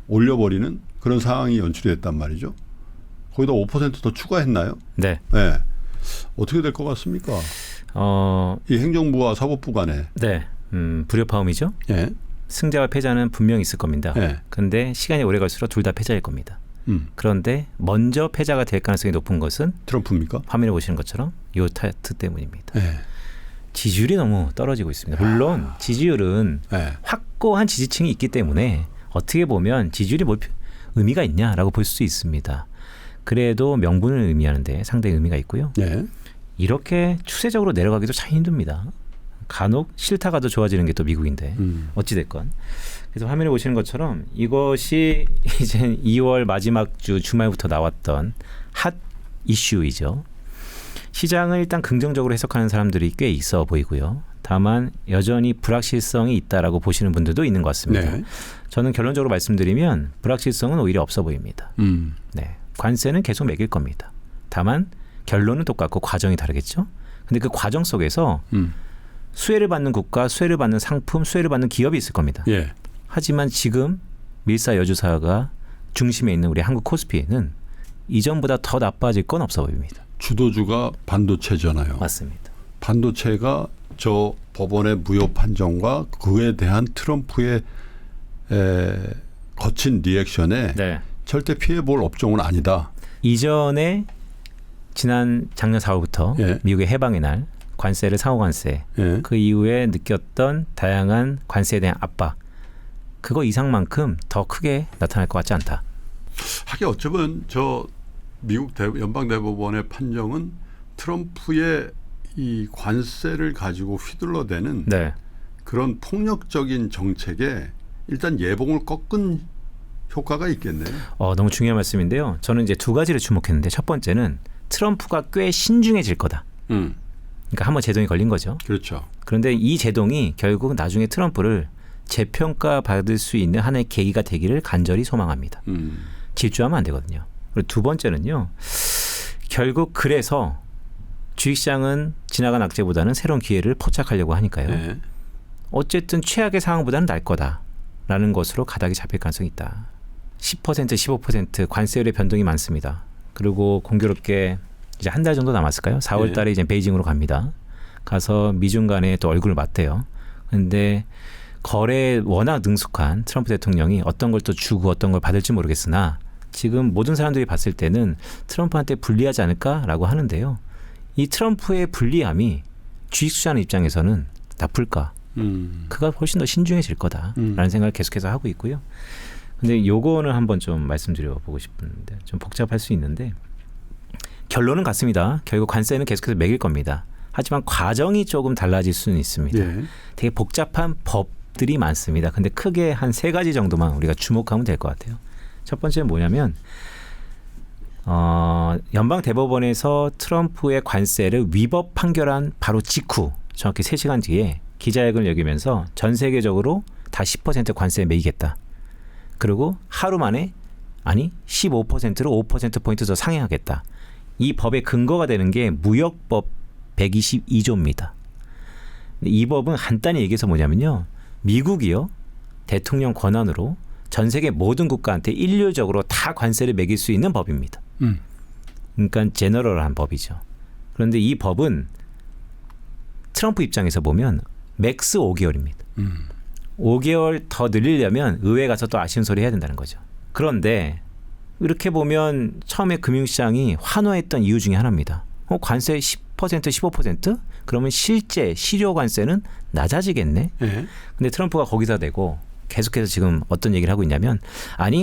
올려버리는 그런 상황이 연출이 됐단 말이죠. 거기다 5% 더 추가했나요? 네. 네. 어떻게 될 것 같습니까? 이 행정부와 사법부 간에. 네. 불협화음이죠. 예. 승자와 패자는 분명히 있을 겁니다. 예. 그런데 시간이 오래 갈수록 둘 다 패자일 겁니다. 그런데 먼저 패자가 될 가능성이 높은 것은 트럼프입니까? 화면에 보시는 것처럼 요 타이트 때문입니다. 예. 지지율이 너무 떨어지고 있습니다. 물론 지지율은 예. 확고한 지지층이 있기 때문에 어떻게 보면 지지율이 뭘 의미가 있냐라고 볼 수 있습니다. 그래도 명분을 의미하는데 상당히 의미가 있고요. 예. 이렇게 추세적으로 내려가기도 참 힘듭니다. 간혹 싫다가도 좋아지는 게 또 미국인데 어찌됐건. 그래서 화면에 보시는 것처럼 이것이 이제 2월 마지막 주 주말부터 나왔던 핫 이슈이죠. 시장을 일단 긍정적으로 해석하는 사람들이 꽤 있어 보이고요. 다만 여전히 불확실성이 있다라고 보시는 분들도 있는 것 같습니다. 네. 저는 결론적으로 말씀드리면 불확실성은 오히려 없어 보입니다. 네, 관세는 계속 매길 겁니다. 다만 결론은 똑같고 과정이 다르겠죠. 근데 그 과정 속에서 수혜를 받는 국가, 수혜를 받는 상품, 수혜를 받는 기업이 있을 겁니다. 예. 하지만 지금 밀사 여주사가 중심에 있는 우리 한국 코스피는 이전보다 더 나빠질 건 없어 보입니다. 주도주가 반도체잖아요. 맞습니다. 반도체가 저 법원의 무효 판정과 그에 대한 트럼프의 거친 리액션에 네. 절대 피해 볼 업종은 아니다. 이전에 지난 작년 4월부터 예. 미국의 해방의 날 관세를 상호 관세 예. 그 이후에 느꼈던 다양한 관세에 대한 압박 그거 이상만큼 더 크게 나타날 것 같지 않다. 하긴 어쩌면 저 미국 연방대법원의 판정은 트럼프의 이 관세를 가지고 휘둘러대는 네. 그런 폭력적인 정책에 일단 예봉을 꺾은 효과가 있겠네요. 너무 중요한 말씀인데요. 저는 이제 두 가지를 주목했는데 첫 번째는 트럼프가 꽤 신중해질 거다. 그러니까 한번 제동이 걸린 거죠. 그렇죠. 그런데 이 제동이 결국 나중에 트럼프를 재평가 받을 수 있는 하나의 계기가 되기를 간절히 소망합니다. 질주하면 안 되거든요. 그리고 두 번째는요. 결국 그래서 주식시장은 지나간 악재보다는 새로운 기회를 포착하려고 하니까요. 네. 어쨌든 최악의 상황보다는 날 거다라는 것으로 가닥이 잡힐 가능성이 있다. 10% 15% 관세율의 변동이 많습니다. 그리고 공교롭게 이제 한 달 정도 남았을까요? 4월 달에 이제 베이징으로 갑니다. 가서 미중 간에 또 얼굴을 맞대요. 근데 거래에 워낙 능숙한 트럼프 대통령이 어떤 걸 또 주고 어떤 걸 받을지 모르겠으나 지금 모든 사람들이 봤을 때는 트럼프한테 불리하지 않을까라고 하는데요. 이 트럼프의 불리함이 주식시장 입장에서는 나쁠까? 그가 훨씬 더 신중해질 거다라는 생각을 계속해서 하고 있고요. 근데 요거는 한번 좀 말씀드려보고 싶은데 좀 복잡할 수 있는데 결론은 같습니다. 결국 관세는 계속해서 매길 겁니다. 하지만 과정이 조금 달라질 수는 있습니다. 예. 되게 복잡한 법들이 많습니다. 근데 크게 한 세 가지 정도만 우리가 주목하면 될 것 같아요. 첫 번째는 뭐냐면 연방 대법원에서 트럼프의 관세를 위법 판결한 바로 직후 정확히 3시간 뒤에 기자회견을 열기면서 전 세계적으로 다 10% 관세에 매기겠다. 그리고 하루 만에 15%로 5%포인트 더 상향하겠다. 이 법의 근거가 되는 게 무역법 122조입니다. 이 법은 간단히 얘기해서 뭐냐면요. 미국이요. 대통령 권한으로 전 세계 모든 국가한테 일률적으로 다 관세를 매길 수 있는 법입니다. 그러니까 제너럴한 법이죠. 그런데 이 법은 트럼프 입장에서 보면 맥스 5개월입니다. 5개월 더 늘리려면 의회 가서 또 아쉬운 소리 해야 된다는 거죠. 그런데 이렇게 보면 처음에 금융시장이 환호했던 이유 중에 하나입니다. 관세 10% 15%? 그러면 실제 실효 관세는 낮아지겠네. 예. 근데 트럼프가 거기다 대고 계속해서 지금 어떤 얘기를 하고 있냐면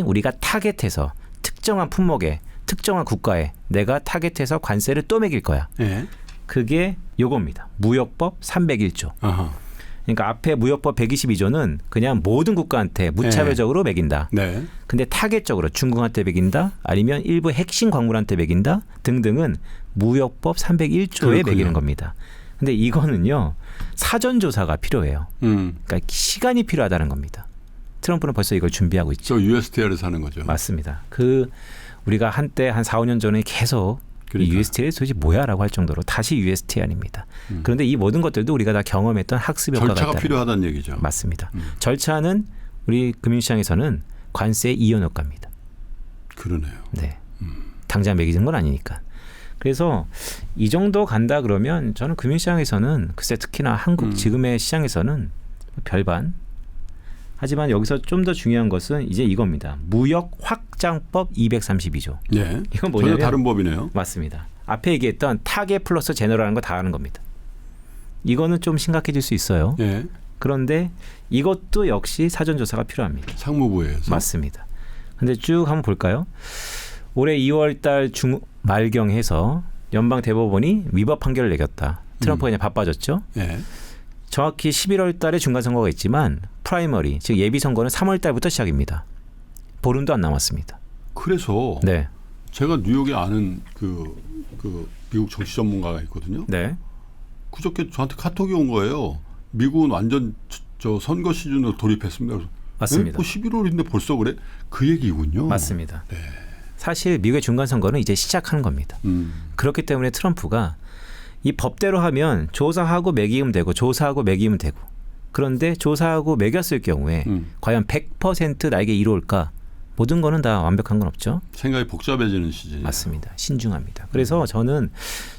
우리가 타겟해서 특정한 품목에 특정한 국가에 내가 타겟해서 관세를 또 매길 거야. 예. 그게 요겁니다. 무역법 301조. 아하. 그러니까 앞에 무역법 122조는 그냥 모든 국가한테 무차별적으로 매긴다. 네. 근데 타겟적으로 중국한테 매긴다 아니면 일부 핵심 광물한테 매긴다 등등은 무역법 301조에 그렇군요. 매기는 겁니다. 근데 이거는요. 사전 조사가 필요해요. 그러니까 시간이 필요하다는 겁니다. 트럼프는 벌써 이걸 준비하고 있죠. 저 USDR에서 하는 거죠. 맞습니다. 우리가 한때 한 4, 5년 전에 계속 이 그러니까요. USTL이 도대체 뭐야라고 할 정도로 다시 USTL입니다. 그런데 이 모든 것들도 우리가 다 경험했던 학습 효과가 절차가 있다는 필요하다는 얘기죠. 맞습니다. 절차는 우리 금융시장에서는 관세의 이연 효과입니다. 그러네요. 네. 당장 매기는 건 아니니까. 그래서 이 정도 간다 그러면 저는 금융시장에서는 글쎄 특히나 한국 지금의 시장에서는 별반. 하지만 여기서 좀 더 중요한 것은 이제 이겁니다. 무역 확장법 232조. 네. 이건 뭐냐면 전혀 다른 법이네요. 맞습니다. 앞에 얘기했던 타겟 플러스 제너럴하는 거 다 하는 겁니다. 이거는 좀 심각해질 수 있어요. 예. 그런데 이것도 역시 사전 조사가 필요합니다. 상무부에서. 맞습니다. 근데 쭉 한번 볼까요? 올해 2월 달 말경해서 연방 대법원이 위법 판결을 내렸다. 트럼프가 그냥 바빠졌죠. 예. 정확히 11월 달에 중간 선거가 있지만 프라이머리, 즉 예비 선거는 3월 달부터 시작입니다. 보름도 안 남았습니다. 그래서 네. 제가 뉴욕에 아는 그 미국 정치 전문가가 있거든요. 네. 그저께 저한테 카톡이 온 거예요. 미국은 완전 저 선거 시즌으로 돌입했습니다. 그래서 맞습니다. 11월인데 벌써 그래? 그 얘기군요. 맞습니다. 네. 사실 미국의 중간 선거는 이제 시작하는 겁니다. 그렇기 때문에 트럼프가 이 법대로 하면 조사하고 매기면 되고 조사하고 매기면 되고 그런데 조사하고 매겼을 경우에 과연 100% 나에게 이로울까? 모든 거는 다 완벽한 건 없죠. 생각이 복잡해지는 시즌이에요. 맞습니다. 신중합니다. 그래서 저는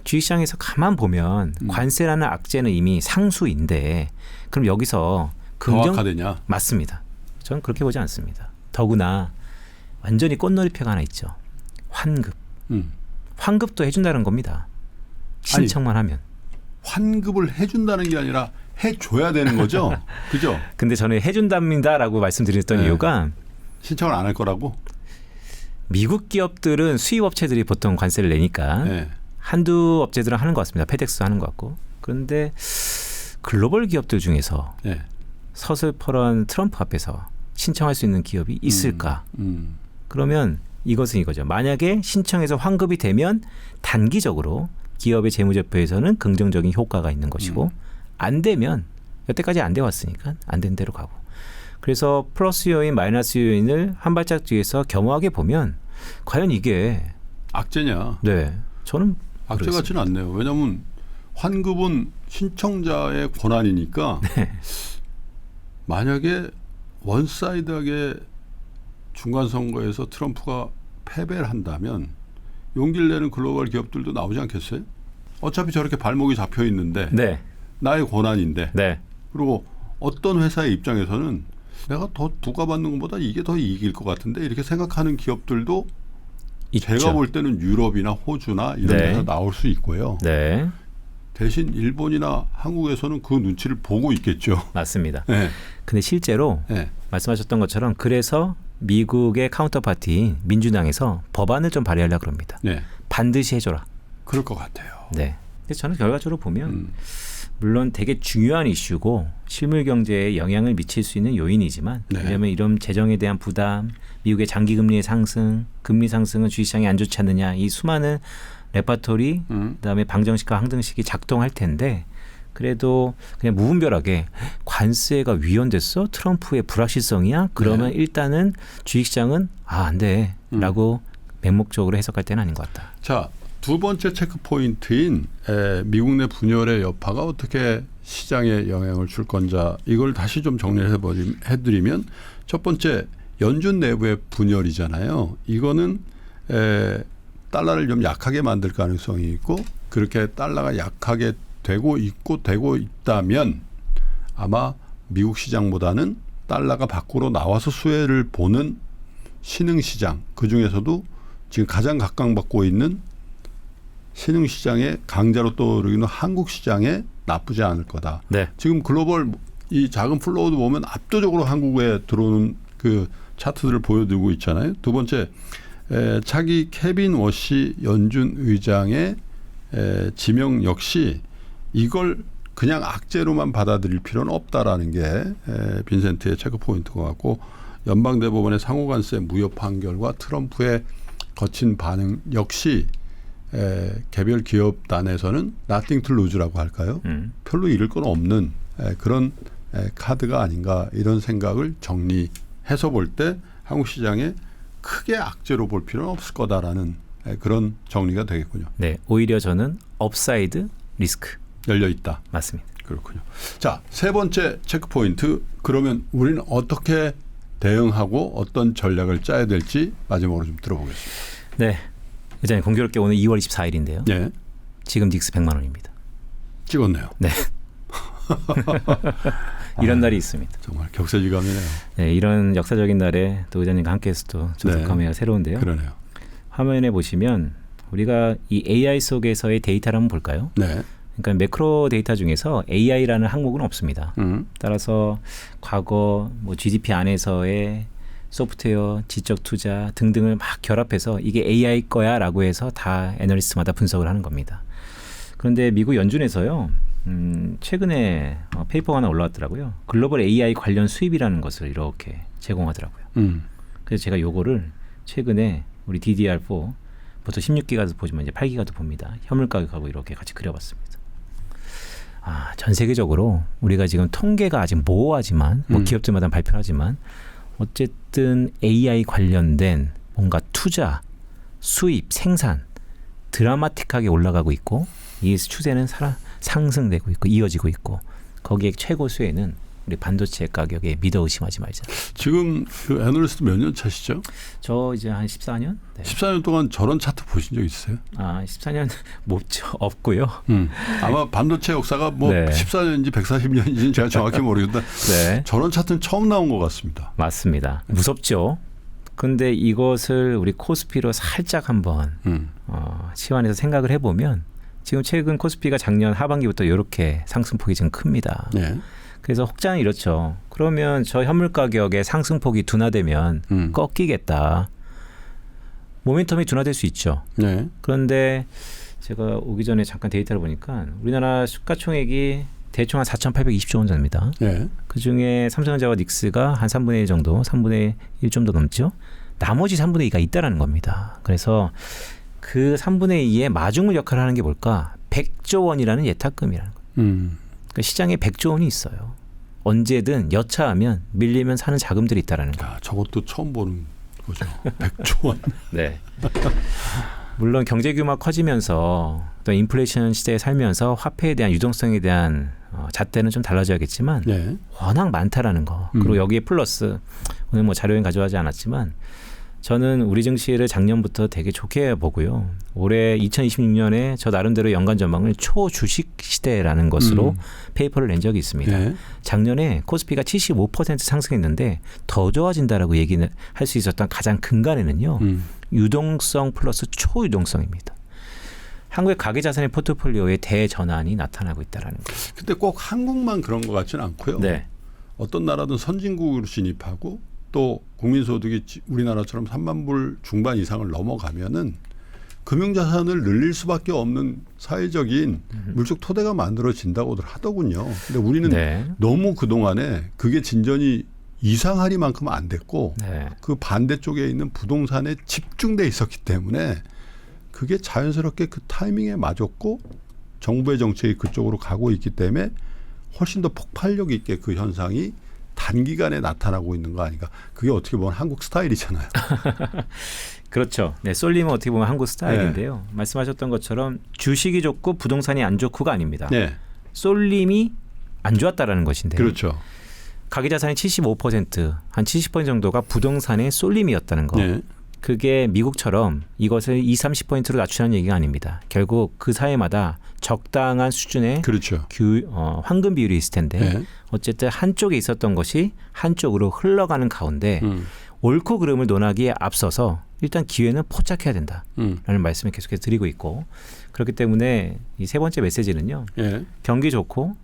주식시장에서 가만 보면 관세라는 악재는 이미 상수인데 그럼 여기서 강화되냐? 맞습니다. 저는 그렇게 보지 않습니다. 더구나 완전히 꽃놀이표가 하나 있죠. 환급. 환급도 해준다는 겁니다. 신청만 하면. 환급을 해준다는 게 아니라 해줘야 되는 거죠. 그죠? 근데 저는 해준답니다라고 말씀드렸던 네. 이유가 신청을 안 할 거라고? 미국 기업들은 수입업체들이 보통 관세를 내니까 네. 한두 업체들은 하는 것 같습니다. 페덱스 하는 것 같고. 그런데 글로벌 기업들 중에서 네. 서슬퍼런 트럼프 앞에서 신청할 수 있는 기업이 있을까? 그러면 이것은 이거죠. 만약에 신청해서 환급이 되면 단기적으로 기업의 재무제표에서는 긍정적인 효과가 있는 것이고 안 되면 여태까지 안 돼 왔으니까 안 된 대로 가고. 그래서 플러스 요인, 마이너스 요인을 한 발짝 뒤에서 겸허하게 보면 과연 이게 악재냐? 네, 저는 악재 그렇습니다. 같지는 않네요. 왜냐하면 환급은 신청자의 권한이니까 네. 만약에 원사이드하게 중간선거에서 트럼프가 패배를 한다면 용기를 내는 글로벌 기업들도 나오지 않겠어요? 어차피 저렇게 발목이 잡혀 있는데 네, 나의 권한인데 네, 그리고 어떤 회사의 입장에서는 내가 더 부과받는 것보다 이게 더 이익일 것 같은데 이렇게 생각하는 기업들도 있죠. 제가 볼 때는 유럽이나 호주나 이런 네. 데서 나올 수 있고요. 네, 대신 일본이나 한국에서는 그 눈치를 보고 있겠죠. 맞습니다. 네. 근데 실제로 네. 말씀하셨던 것처럼 그래서 미국의 카운터파티 민주당에서 법안을 좀 발의하려고 합니다. 네. 반드시 해줘라. 그럴 것 같아요. 네. 근데 저는 결과적으로 보면 물론 되게 중요한 이슈고 실물 경제에 영향을 미칠 수 있는 요인이지만 네. 왜냐하면 이런 재정에 대한 부담, 미국의 장기 금리의 상승, 금리 상승은 주식시장에 안 좋지 않느냐 이 수많은 레파토리 그다음에 방정식과 항등식이 작동할 텐데 그래도 그냥 무분별하게 관세가 위헌됐어? 트럼프의 불확실성이야? 그러면 네. 일단은 주식시장은 안 돼라고 맹목적으로 해석할 때는 아닌 것 같다. 자, 두 번째 체크 포인트인 미국 내 분열의 여파가 어떻게 시장에 영향을 줄 건지 이걸 다시 좀 정리해드리면 첫 번째 연준 내부의 분열이잖아요. 이거는 달러를 좀 약하게 만들 가능성이 있고 그렇게 달러가 약하게 되고 있다면 아마 미국 시장보다는 달러가 밖으로 나와서 수혜를 보는 신흥시장 그중에서도 지금 가장 각광받고 있는 신흥시장의 강자로 떠오르는 한국 시장에 나쁘지 않을 거다. 네. 지금 글로벌 이 작은 플로우도 보면 압도적으로 한국에 들어오는 그 차트들을 보여드리고 있잖아요. 두 번째 차기 케빈 워시 연준 의장의 지명 역시 이걸 그냥 악재로만 받아들일 필요는 없다라는 게 빈센트의 체크 포인트가 같고 연방대법원의 상호관세 무효 판결과 트럼프의 거친 반응 역시 개별 기업단에서는 nothing to lose라고 할까요? 별로 잃을 건 없는 그런 카드가 아닌가 이런 생각을 정리해서 볼 때 한국 시장에 크게 악재로 볼 필요는 없을 거다라는 그런 정리가 되겠군요. 네, 오히려 저는 업사이드 리스크 열려 있다. 맞습니다. 그렇군요. 자, 세 번째 체크 포인트. 그러면 우리는 어떻게 대응하고 어떤 전략을 짜야 될지 마지막으로 좀 들어보겠습니다. 네, 일단 공교롭게 오늘 2월 24일인데요. 네, 지금 닉스 100만 원입니다. 찍었네요. 네. 이런 날이 있습니다. 정말 격세지감이네요. 네, 이런 역사적인 날에 또 의장님과 함께해서 또 조석함회가 새로운데요. 그러네요. 화면에 보시면 우리가 이 AI 속에서의 데이터를 한번 볼까요? 네. 그러니까 매크로 데이터 중에서 AI라는 항목은 없습니다. 따라서 과거 뭐 GDP 안에서의 소프트웨어, 지적 투자 등등을 막 결합해서 이게 AI 거야라고 해서 다 애널리스트마다 분석을 하는 겁니다. 그런데 미국 연준에서요. 최근에 페이퍼가 하나 올라왔더라고요. 글로벌 AI 관련 수입이라는 것을 이렇게 제공하더라고요. 그래서 제가 요거를 최근에 우리 DDR4 보통 16기가도 보지만 이제 8기가도 봅니다. 현물 가격하고 이렇게 같이 그려봤습니다. 전 세계적으로 우리가 지금 통계가 아직 모호하지만 뭐 기업들마다 발표하지만 어쨌든 AI 관련된 뭔가 투자, 수입, 생산 드라마틱하게 올라가고 있고 이 추세는 상승되고 있고 이어지고 있고 거기에 최고 수혜는 우리 반도체 가격에 믿어 의심하지 말자. 지금 그 애널리스트 몇 년 차시죠? 저 이제 한 14년? 네. 14년 동안 저런 차트 보신 적 있어요? 14년 없고요. 아마 반도체 역사가 뭐 네. 14년인지 140년인지는 제가 정확히 모르겠는데 네. 저런 차트는 처음 나온 것 같습니다. 맞습니다. 무섭죠. 근데 이것을 우리 코스피로 살짝 한번 치환해서 생각을 해보면 지금 최근 코스피가 작년 하반기부터 이렇게 상승폭이 지금 큽니다. 네. 그래서 혹자는 이렇죠. 그러면 저 현물 가격의 상승폭이 둔화되면 꺾이겠다. 모멘텀이 둔화될 수 있죠. 네. 그런데 제가 오기 전에 잠깐 데이터를 보니까 우리나라 시가총액이 대충 한 4,820조 원 정도입니다. 네. 그중에 삼성전자와 닉스가 한 3분의 1 정도, 3분의 1 좀 더 넘죠. 나머지 3분의 2가 있다라는 겁니다. 그래서 그 3분의 2의 마중물 역할을 하는 게 뭘까? 100조 원이라는 예탁금이라는 거예요. 그러니까 시장에 100조 원이 있어요. 언제든 여차하면 밀리면 사는 자금들이 있다라는 거예요. 저것도 처음 보는 거죠. 100조 원. 네. 물론 경제 규모가 커지면서 또 인플레이션 시대에 살면서 화폐에 대한 유동성에 대한 잣대는 좀 달라져야겠지만 네. 워낙 많다라는 거. 그리고 여기에 플러스 오늘 뭐 자료엔 가져가지 않았지만 저는 우리 증시를 작년부터 되게 좋게 보고요. 올해 2026년에 저 나름대로 연간 전망을 초주식 시대라는 것으로 페이퍼를 낸 적이 있습니다. 네. 작년에 코스피가 75% 상승했는데 더 좋아진다라고 얘기는 할 수 있었던 가장 근간에는요. 유동성 플러스 초유동성입니다. 한국의 가계자산의 포트폴리오에 대전환이 나타나고 있다는 거예요. 근데 꼭 한국만 그런 것 같지는 않고요. 네. 어떤 나라든 선진국으로 진입하고 또 국민소득이 우리나라처럼 3만 불 중반 이상을 넘어가면은 금융자산을 늘릴 수밖에 없는 사회적인 물적 토대가 만들어진다고들 하더군요. 근데 우리는 네. 너무 그동안에 그게 진전이 이상하리만큼 안 됐고 네. 그 반대쪽에 있는 부동산에 집중돼 있었기 때문에 그게 자연스럽게 그 타이밍에 맞았고 정부의 정책이 그쪽으로 가고 있기 때문에 훨씬 더 폭발력 있게 그 현상이 단기간에 나타나고 있는 거 아닌가. 그게 어떻게 보면 한국 스타일이잖아요. 그렇죠. 네, 쏠림은 어떻게 보면 한국 스타일인데요. 말씀하셨던 것처럼 주식이 좋고 부동산이 안 좋고가 아닙니다. 네. 쏠림이 안 좋았다라는 것인데요. 그렇죠. 가계자산의 75%, 한 70% 정도가 부동산의 쏠림이었다는 거. 네. 그게 미국처럼 이것을 20-30%로 낮추는 얘기가 아닙니다. 결국 그 사회마다 적당한 수준의 그렇죠. 황금 비율이 있을 텐데 네. 어쨌든 한쪽에 있었던 것이 한쪽으로 흘러가는 가운데 옳고 그름을 논하기에 앞서서 일단 기회는 포착해야 된다라는 말씀을 계속해서 드리고 있고 그렇기 때문에 이 세 번째 메시지는요. 예. 경기 좋고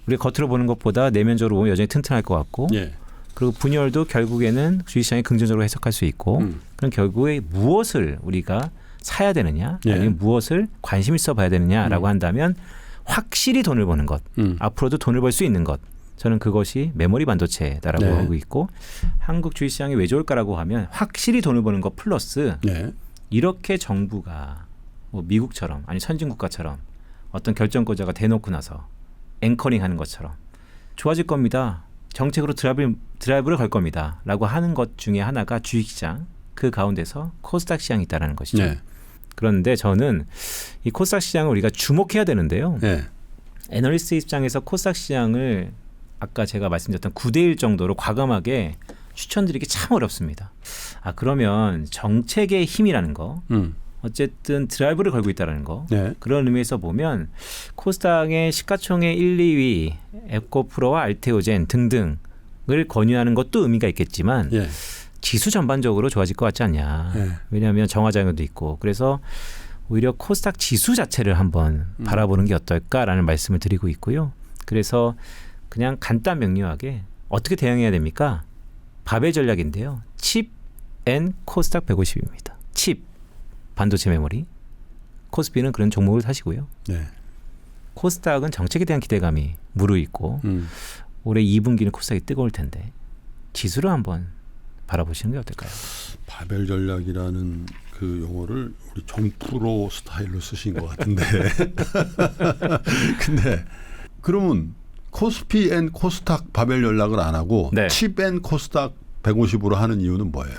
우리가 겉으로 보는 것보다 내면적으로 보면 여전히 튼튼할 것 같고 예. 그리고 분열도 결국에는 주식시장이 긍정적으로 해석할 수 있고 그럼 결국에 무엇을 우리가 사야 되느냐 아니면 무엇을 관심 있어 봐야 되느냐라고 한다면 확실히 돈을 버는 것 앞으로도 돈을 벌 수 있는 것 저는 그것이 메모리 반도체다라고 하고 있고 한국 주식시장이 왜 좋을까라고 하면 확실히 돈을 버는 것 플러스 이렇게 정부가 뭐 미국처럼 아니 선진국가처럼 어떤 결정권자가 대놓고 나서 앵커링하는 것처럼 좋아질 겁니다. 정책으로 드라이브를 걸 겁니다. 라고 하는 것 중에 하나가 주식시장 그 가운데서 코스닥 시장이 있다는 것이죠. 그런데 저는 이 코스닥 시장을 우리가 주목해야 되는데요. 예. 애널리스트 입장에서 코스닥 시장을 아까 제가 말씀드렸던 9대1 정도로 과감하게 추천드리기 참 어렵습니다. 그러면 정책의 힘이라는 거, 어쨌든 드라이브를 걸고 있다는 거, 네. 그런 의미에서 보면 코스닥의 시가총액 1, 2위 에코프로와 알테오젠 등등을 권유하는 것도 의미가 있겠지만 예. 지수 전반적으로 좋아질 것 같지 않냐. 예. 왜냐하면 정화작용도 있고 그래서 오히려 코스닥 지수 자체를 한번 바라보는 게 어떨까라는 말씀을 드리고 있고요. 그래서 그냥 간단 명료하게 어떻게 대응해야 됩니까? 바벨 전략인데요. 칩 앤 코스닥 150입니다. 칩, 반도체 메모리. 코스피는 그런 종목을 사시고요. 네. 코스닥은 정책에 대한 기대감이 무르익고 올해 2분기는 코스닥이 뜨거울 텐데 지수를 한번 바라보시는 게 어떨까요? 바벨 전략이라는 그 용어를 우리 정프로 스타일로 쓰신 것 같은데. 근데 그러면 코스피 앤 코스닥 바벨 전략을 안 하고 네. 칩 앤 코스닥 150으로 하는 이유는 뭐예요?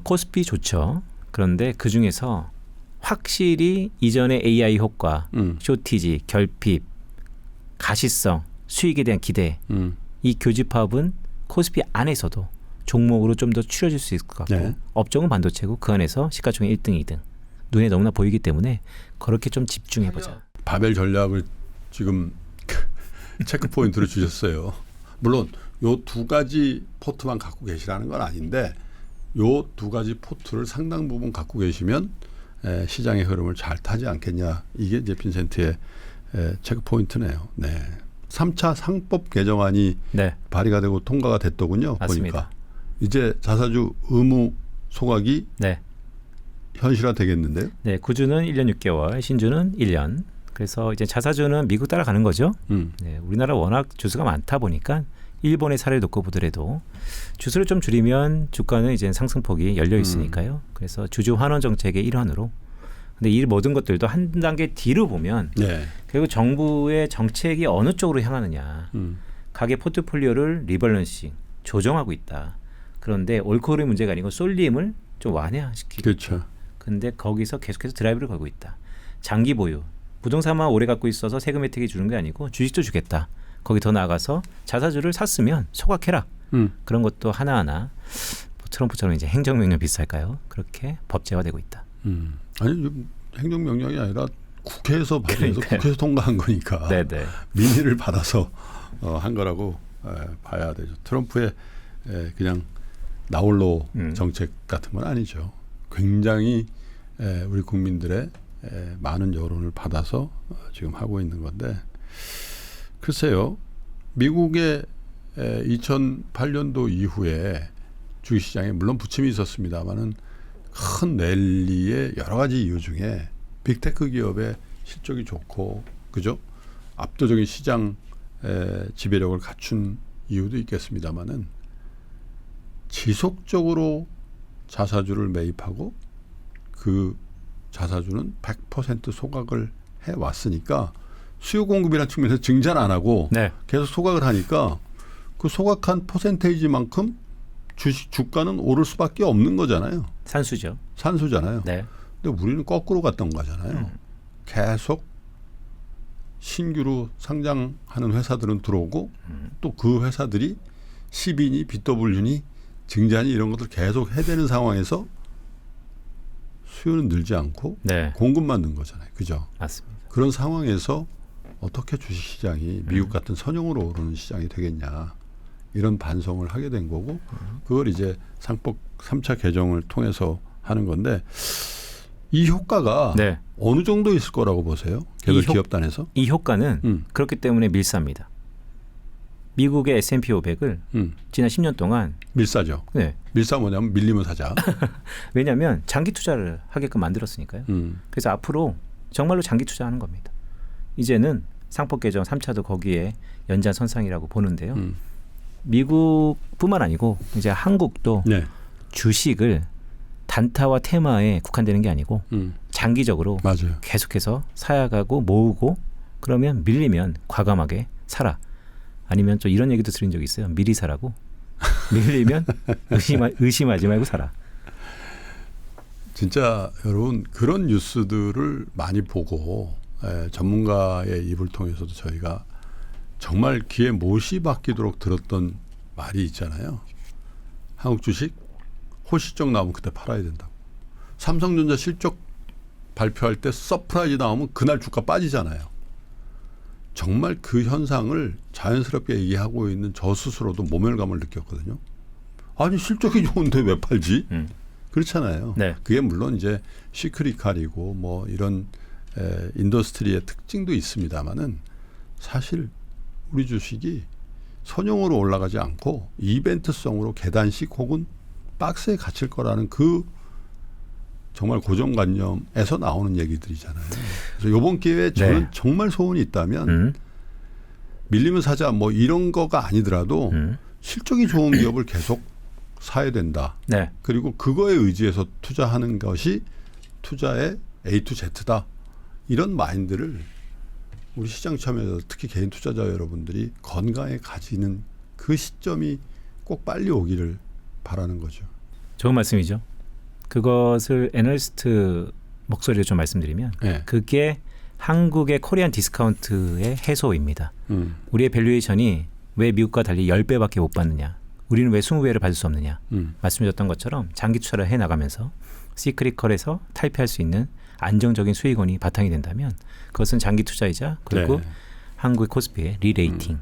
코스피 좋죠. 그런데 그 중에서 확실히 이전의 AI 효과, 쇼티지, 결핍, 가시성, 수익에 대한 기대, 이 교집합은 코스피 안에서도 종목으로 좀 더 추려질 수 있을 것 같고 네. 업종은 반도체고 그 안에서 시가총액 1등, 2등 눈에 너무나 보이기 때문에 그렇게 좀 집중해보자. 바벨 전략을 지금 체크 포인트를 주셨어요. 물론 요 두 가지 포트만 갖고 계시라는 건 아닌데 요 두 가지 포트를 상당 부분 갖고 계시면 시장의 흐름을 잘 타지 않겠냐. 이게 이제 빈센트의 체크 포인트네요. 네. 3차 상법 개정안이 네, 발의가 되고 통과가 됐더군요. 맞습니다. 보니까. 이제 자사주 의무 소각이 네, 현실화 되겠는데요. 네, 구주는 1년 6개월, 신주는 1년. 그래서 이제 자사주는 미국 따라가는 거죠. 네, 우리나라 워낙 주수가 많다 보니까 일본의 사례를 놓고 보더라도 주수를 좀 줄이면 주가는 이제 상승폭이 열려 있으니까요. 그래서 주주 환원 정책의 일환으로. 근데 이 모든 것들도 한 단계 뒤로 보면 네. 결국 정부의 정책이 어느 쪽으로 향하느냐. 가계 포트폴리오를 리밸런싱, 조정하고 있다. 그런데 올코올의 문제가 아니고 쏠림을 좀 완화시키고. 그렇죠. 근데 거기서 계속해서 드라이브를 걸고 있다. 장기 보유. 부동산만 오래 갖고 있어서 세금 혜택이 주는 게 아니고 주식도 주겠다. 거기 더 나아가서 자사주를 샀으면 소각해라. 그런 것도 하나하나 트럼프처럼 이제 행정명령 비슷할까요? 그렇게 법제화되고 있다. 아니 행정명령이 아니라 국회에서 발의해서 그러니까요. 국회에서 통과한 거니까 네네. 민의를 받아서 한 거라고 봐야 되죠. 트럼프의 그냥 나홀로 정책 같은 건 아니죠. 굉장히 우리 국민들의 많은 여론을 받아서 지금 하고 있는 건데 글쎄요. 미국의 2008년도 이후에 주식시장에 물론 부침이 있었습니다만은 큰 랠리의 여러 가지 이유 중에 빅테크 기업의 실적이 좋고 그죠? 압도적인 시장 지배력을 갖춘 이유도 있겠습니다만은 지속적으로 자사주를 매입하고 그 자사주는 100% 소각을 해왔으니까 수요 공급이라는 측면에서 증자를 안 하고 네. 계속 소각을 하니까 그 소각한 퍼센테이지만큼 주가는 오를 수밖에 없는 거잖아요. 산수죠. 산수잖아요. 네. 근데 우리는 거꾸로 갔던 거잖아요. 계속 신규로 상장하는 회사들은 들어오고 또 그 회사들이 시빈이 BW니 증자니 이런 것들 계속 해대는 상황에서 수요는 늘지 않고 네. 공급만 는 거잖아요. 그죠? 맞습니다. 그런 상황에서 어떻게 주식시장이 미국 같은 선형으로 오르는 시장이 되겠냐. 이런 반성을 하게 된 거고 그걸 이제 상법 3차 개정을 통해서 하는 건데 이 효과가 네. 어느 정도 있을 거라고 보세요? 개별 기업단에서? 이 효과는 그렇기 때문에 밀사입니다. 미국의 S&P 500을 지난 10년 동안 밀사죠. 네. 밀사 뭐냐면 밀리면 사자. 왜냐하면 장기 투자를 하게끔 만들었으니까요. 그래서 앞으로 정말로 장기 투자하는 겁니다. 이제는 상법 개정 3차도 거기에 연장선상이라고 보는데요. 미국뿐만 아니고 이제 한국도 네. 주식을 단타와 테마에 국한되는 게 아니고 장기적으로 맞아요. 계속해서 사야가고 모으고 그러면 밀리면 과감하게 사라. 아니면 또 이런 얘기도 들은 적이 있어요. 미리 사라고. 밀리면 의심하지 말고 사라. 진짜 여러분 그런 뉴스들을 많이 보고 전문가의 입을 통해서도 저희가 정말 귀에 못이 박히도록 들었던 말이 있잖아요. 한국 주식 호시적 나오면 그때 팔아야 된다고. 삼성전자 실적 발표할 때 서프라이즈 나오면 그날 주가 빠지잖아요. 정말 그 현상을 자연스럽게 얘기하고 있는 저 스스로도 모멸감을 느꼈거든요. 아니 실적이 좋은데 왜 팔지? 그렇잖아요. 네. 그게 물론 이제 시크리칼이고 뭐 이런 인더스트리의 특징도 있습니다만은 사실 우리 주식이 선형으로 올라가지 않고 이벤트성으로 계단식 혹은 박스에 갇힐 거라는 그 정말 고정관념에서 나오는 얘기들이잖아요. 그래서 이번 기회에 저는 네. 정말 소원이 있다면 밀리면 사자 뭐 이런 거가 아니더라도 실적이 좋은 기업을 계속 사야 된다. 네. 그리고 그거에 의지해서 투자하는 것이 투자의 A to Z다. 이런 마인드를 우리 시장 참여자 특히 개인 투자자 여러분들이 건강에 가지는 그 시점이 꼭 빨리 오기를 바라는 거죠. 좋은 말씀이죠. 그것을 애널리스트 목소리로 좀 말씀드리면 네. 그게 한국의 코리안 디스카운트의 해소입니다. 우리의 밸류에이션이 왜 미국과 달리 10배밖에 못 받느냐. 우리는 왜 20배를 받을 수 없느냐. 말씀드렸던 것처럼 장기 투자를 해나가면서 시크릿컬에서 탈피할 수 있는 안정적인 수익원이 바탕이 된다면 그것은 장기 투자이자 그리고 네. 한국의 코스피의 리레이팅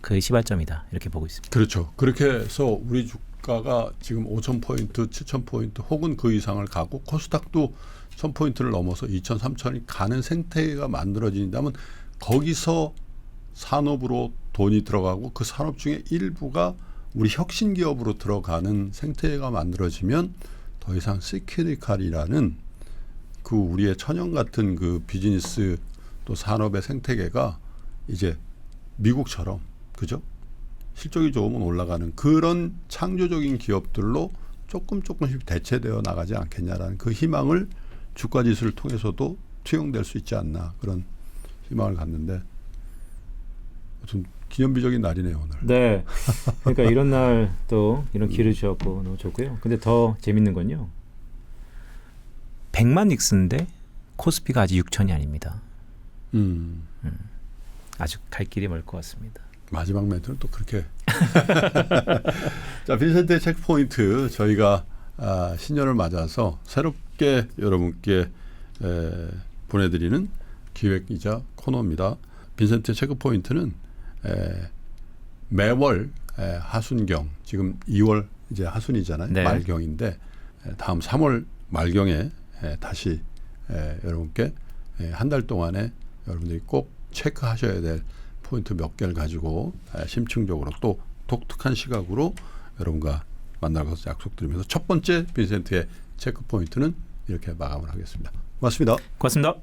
그 시발점이다. 이렇게 보고 있습니다. 그렇죠. 그렇게 해서 우리 주가가 지금 5,000포인트, 7,000포인트 혹은 그 이상을 가고 코스닥도 1,000포인트를 넘어서 2,000, 3,000이 가는 생태계가 만들어진다면 거기서 산업으로 돈이 들어가고 그 산업 중에 일부가 우리 혁신 기업으로 들어가는 생태계가 만들어지면 더 이상 시크릿칼이라는 그 우리의 천연 같은 그 비즈니스 또 산업의 생태계가 이제 미국처럼 그죠? 실적이 좋으면 올라가는 그런 창조적인 기업들로 조금씩 대체되어 나가지 않겠냐라는 그 희망을 주가지수를 통해서도 투영될 수 있지 않나 그런 희망을 갖는데 좀 기념비적인 날이네요 오늘. 네. 그러니까 이런 날 또 이런 기회를 주셨고 너무 좋고요. 근데 더 재밌는 건요. 100만 닉스인데 코스피가 아직 6천이 아닙니다. 아주 갈 길이 멀 것 같습니다. 마지막 멘트는 또 그렇게. 자, 빈센트의 체크포인트 저희가 신년을 맞아서 새롭게 여러분께 보내드리는 기획이자 코너입니다. 빈센트의 체크포인트는 매월 하순경 지금 2월 이제 하순이잖아요. 네. 말경인데 다음 3월 말경에 다시 여러분께 한 달 동안에 여러분들이 꼭 체크하셔야 될 포인트 몇 개를 가지고 심층적으로 또 독특한 시각으로 여러분과 만날 것을 약속드리면서 첫 번째 빈센트의 체크 포인트는 이렇게 마감을 하겠습니다. 고맙습니다. 고맙습니다.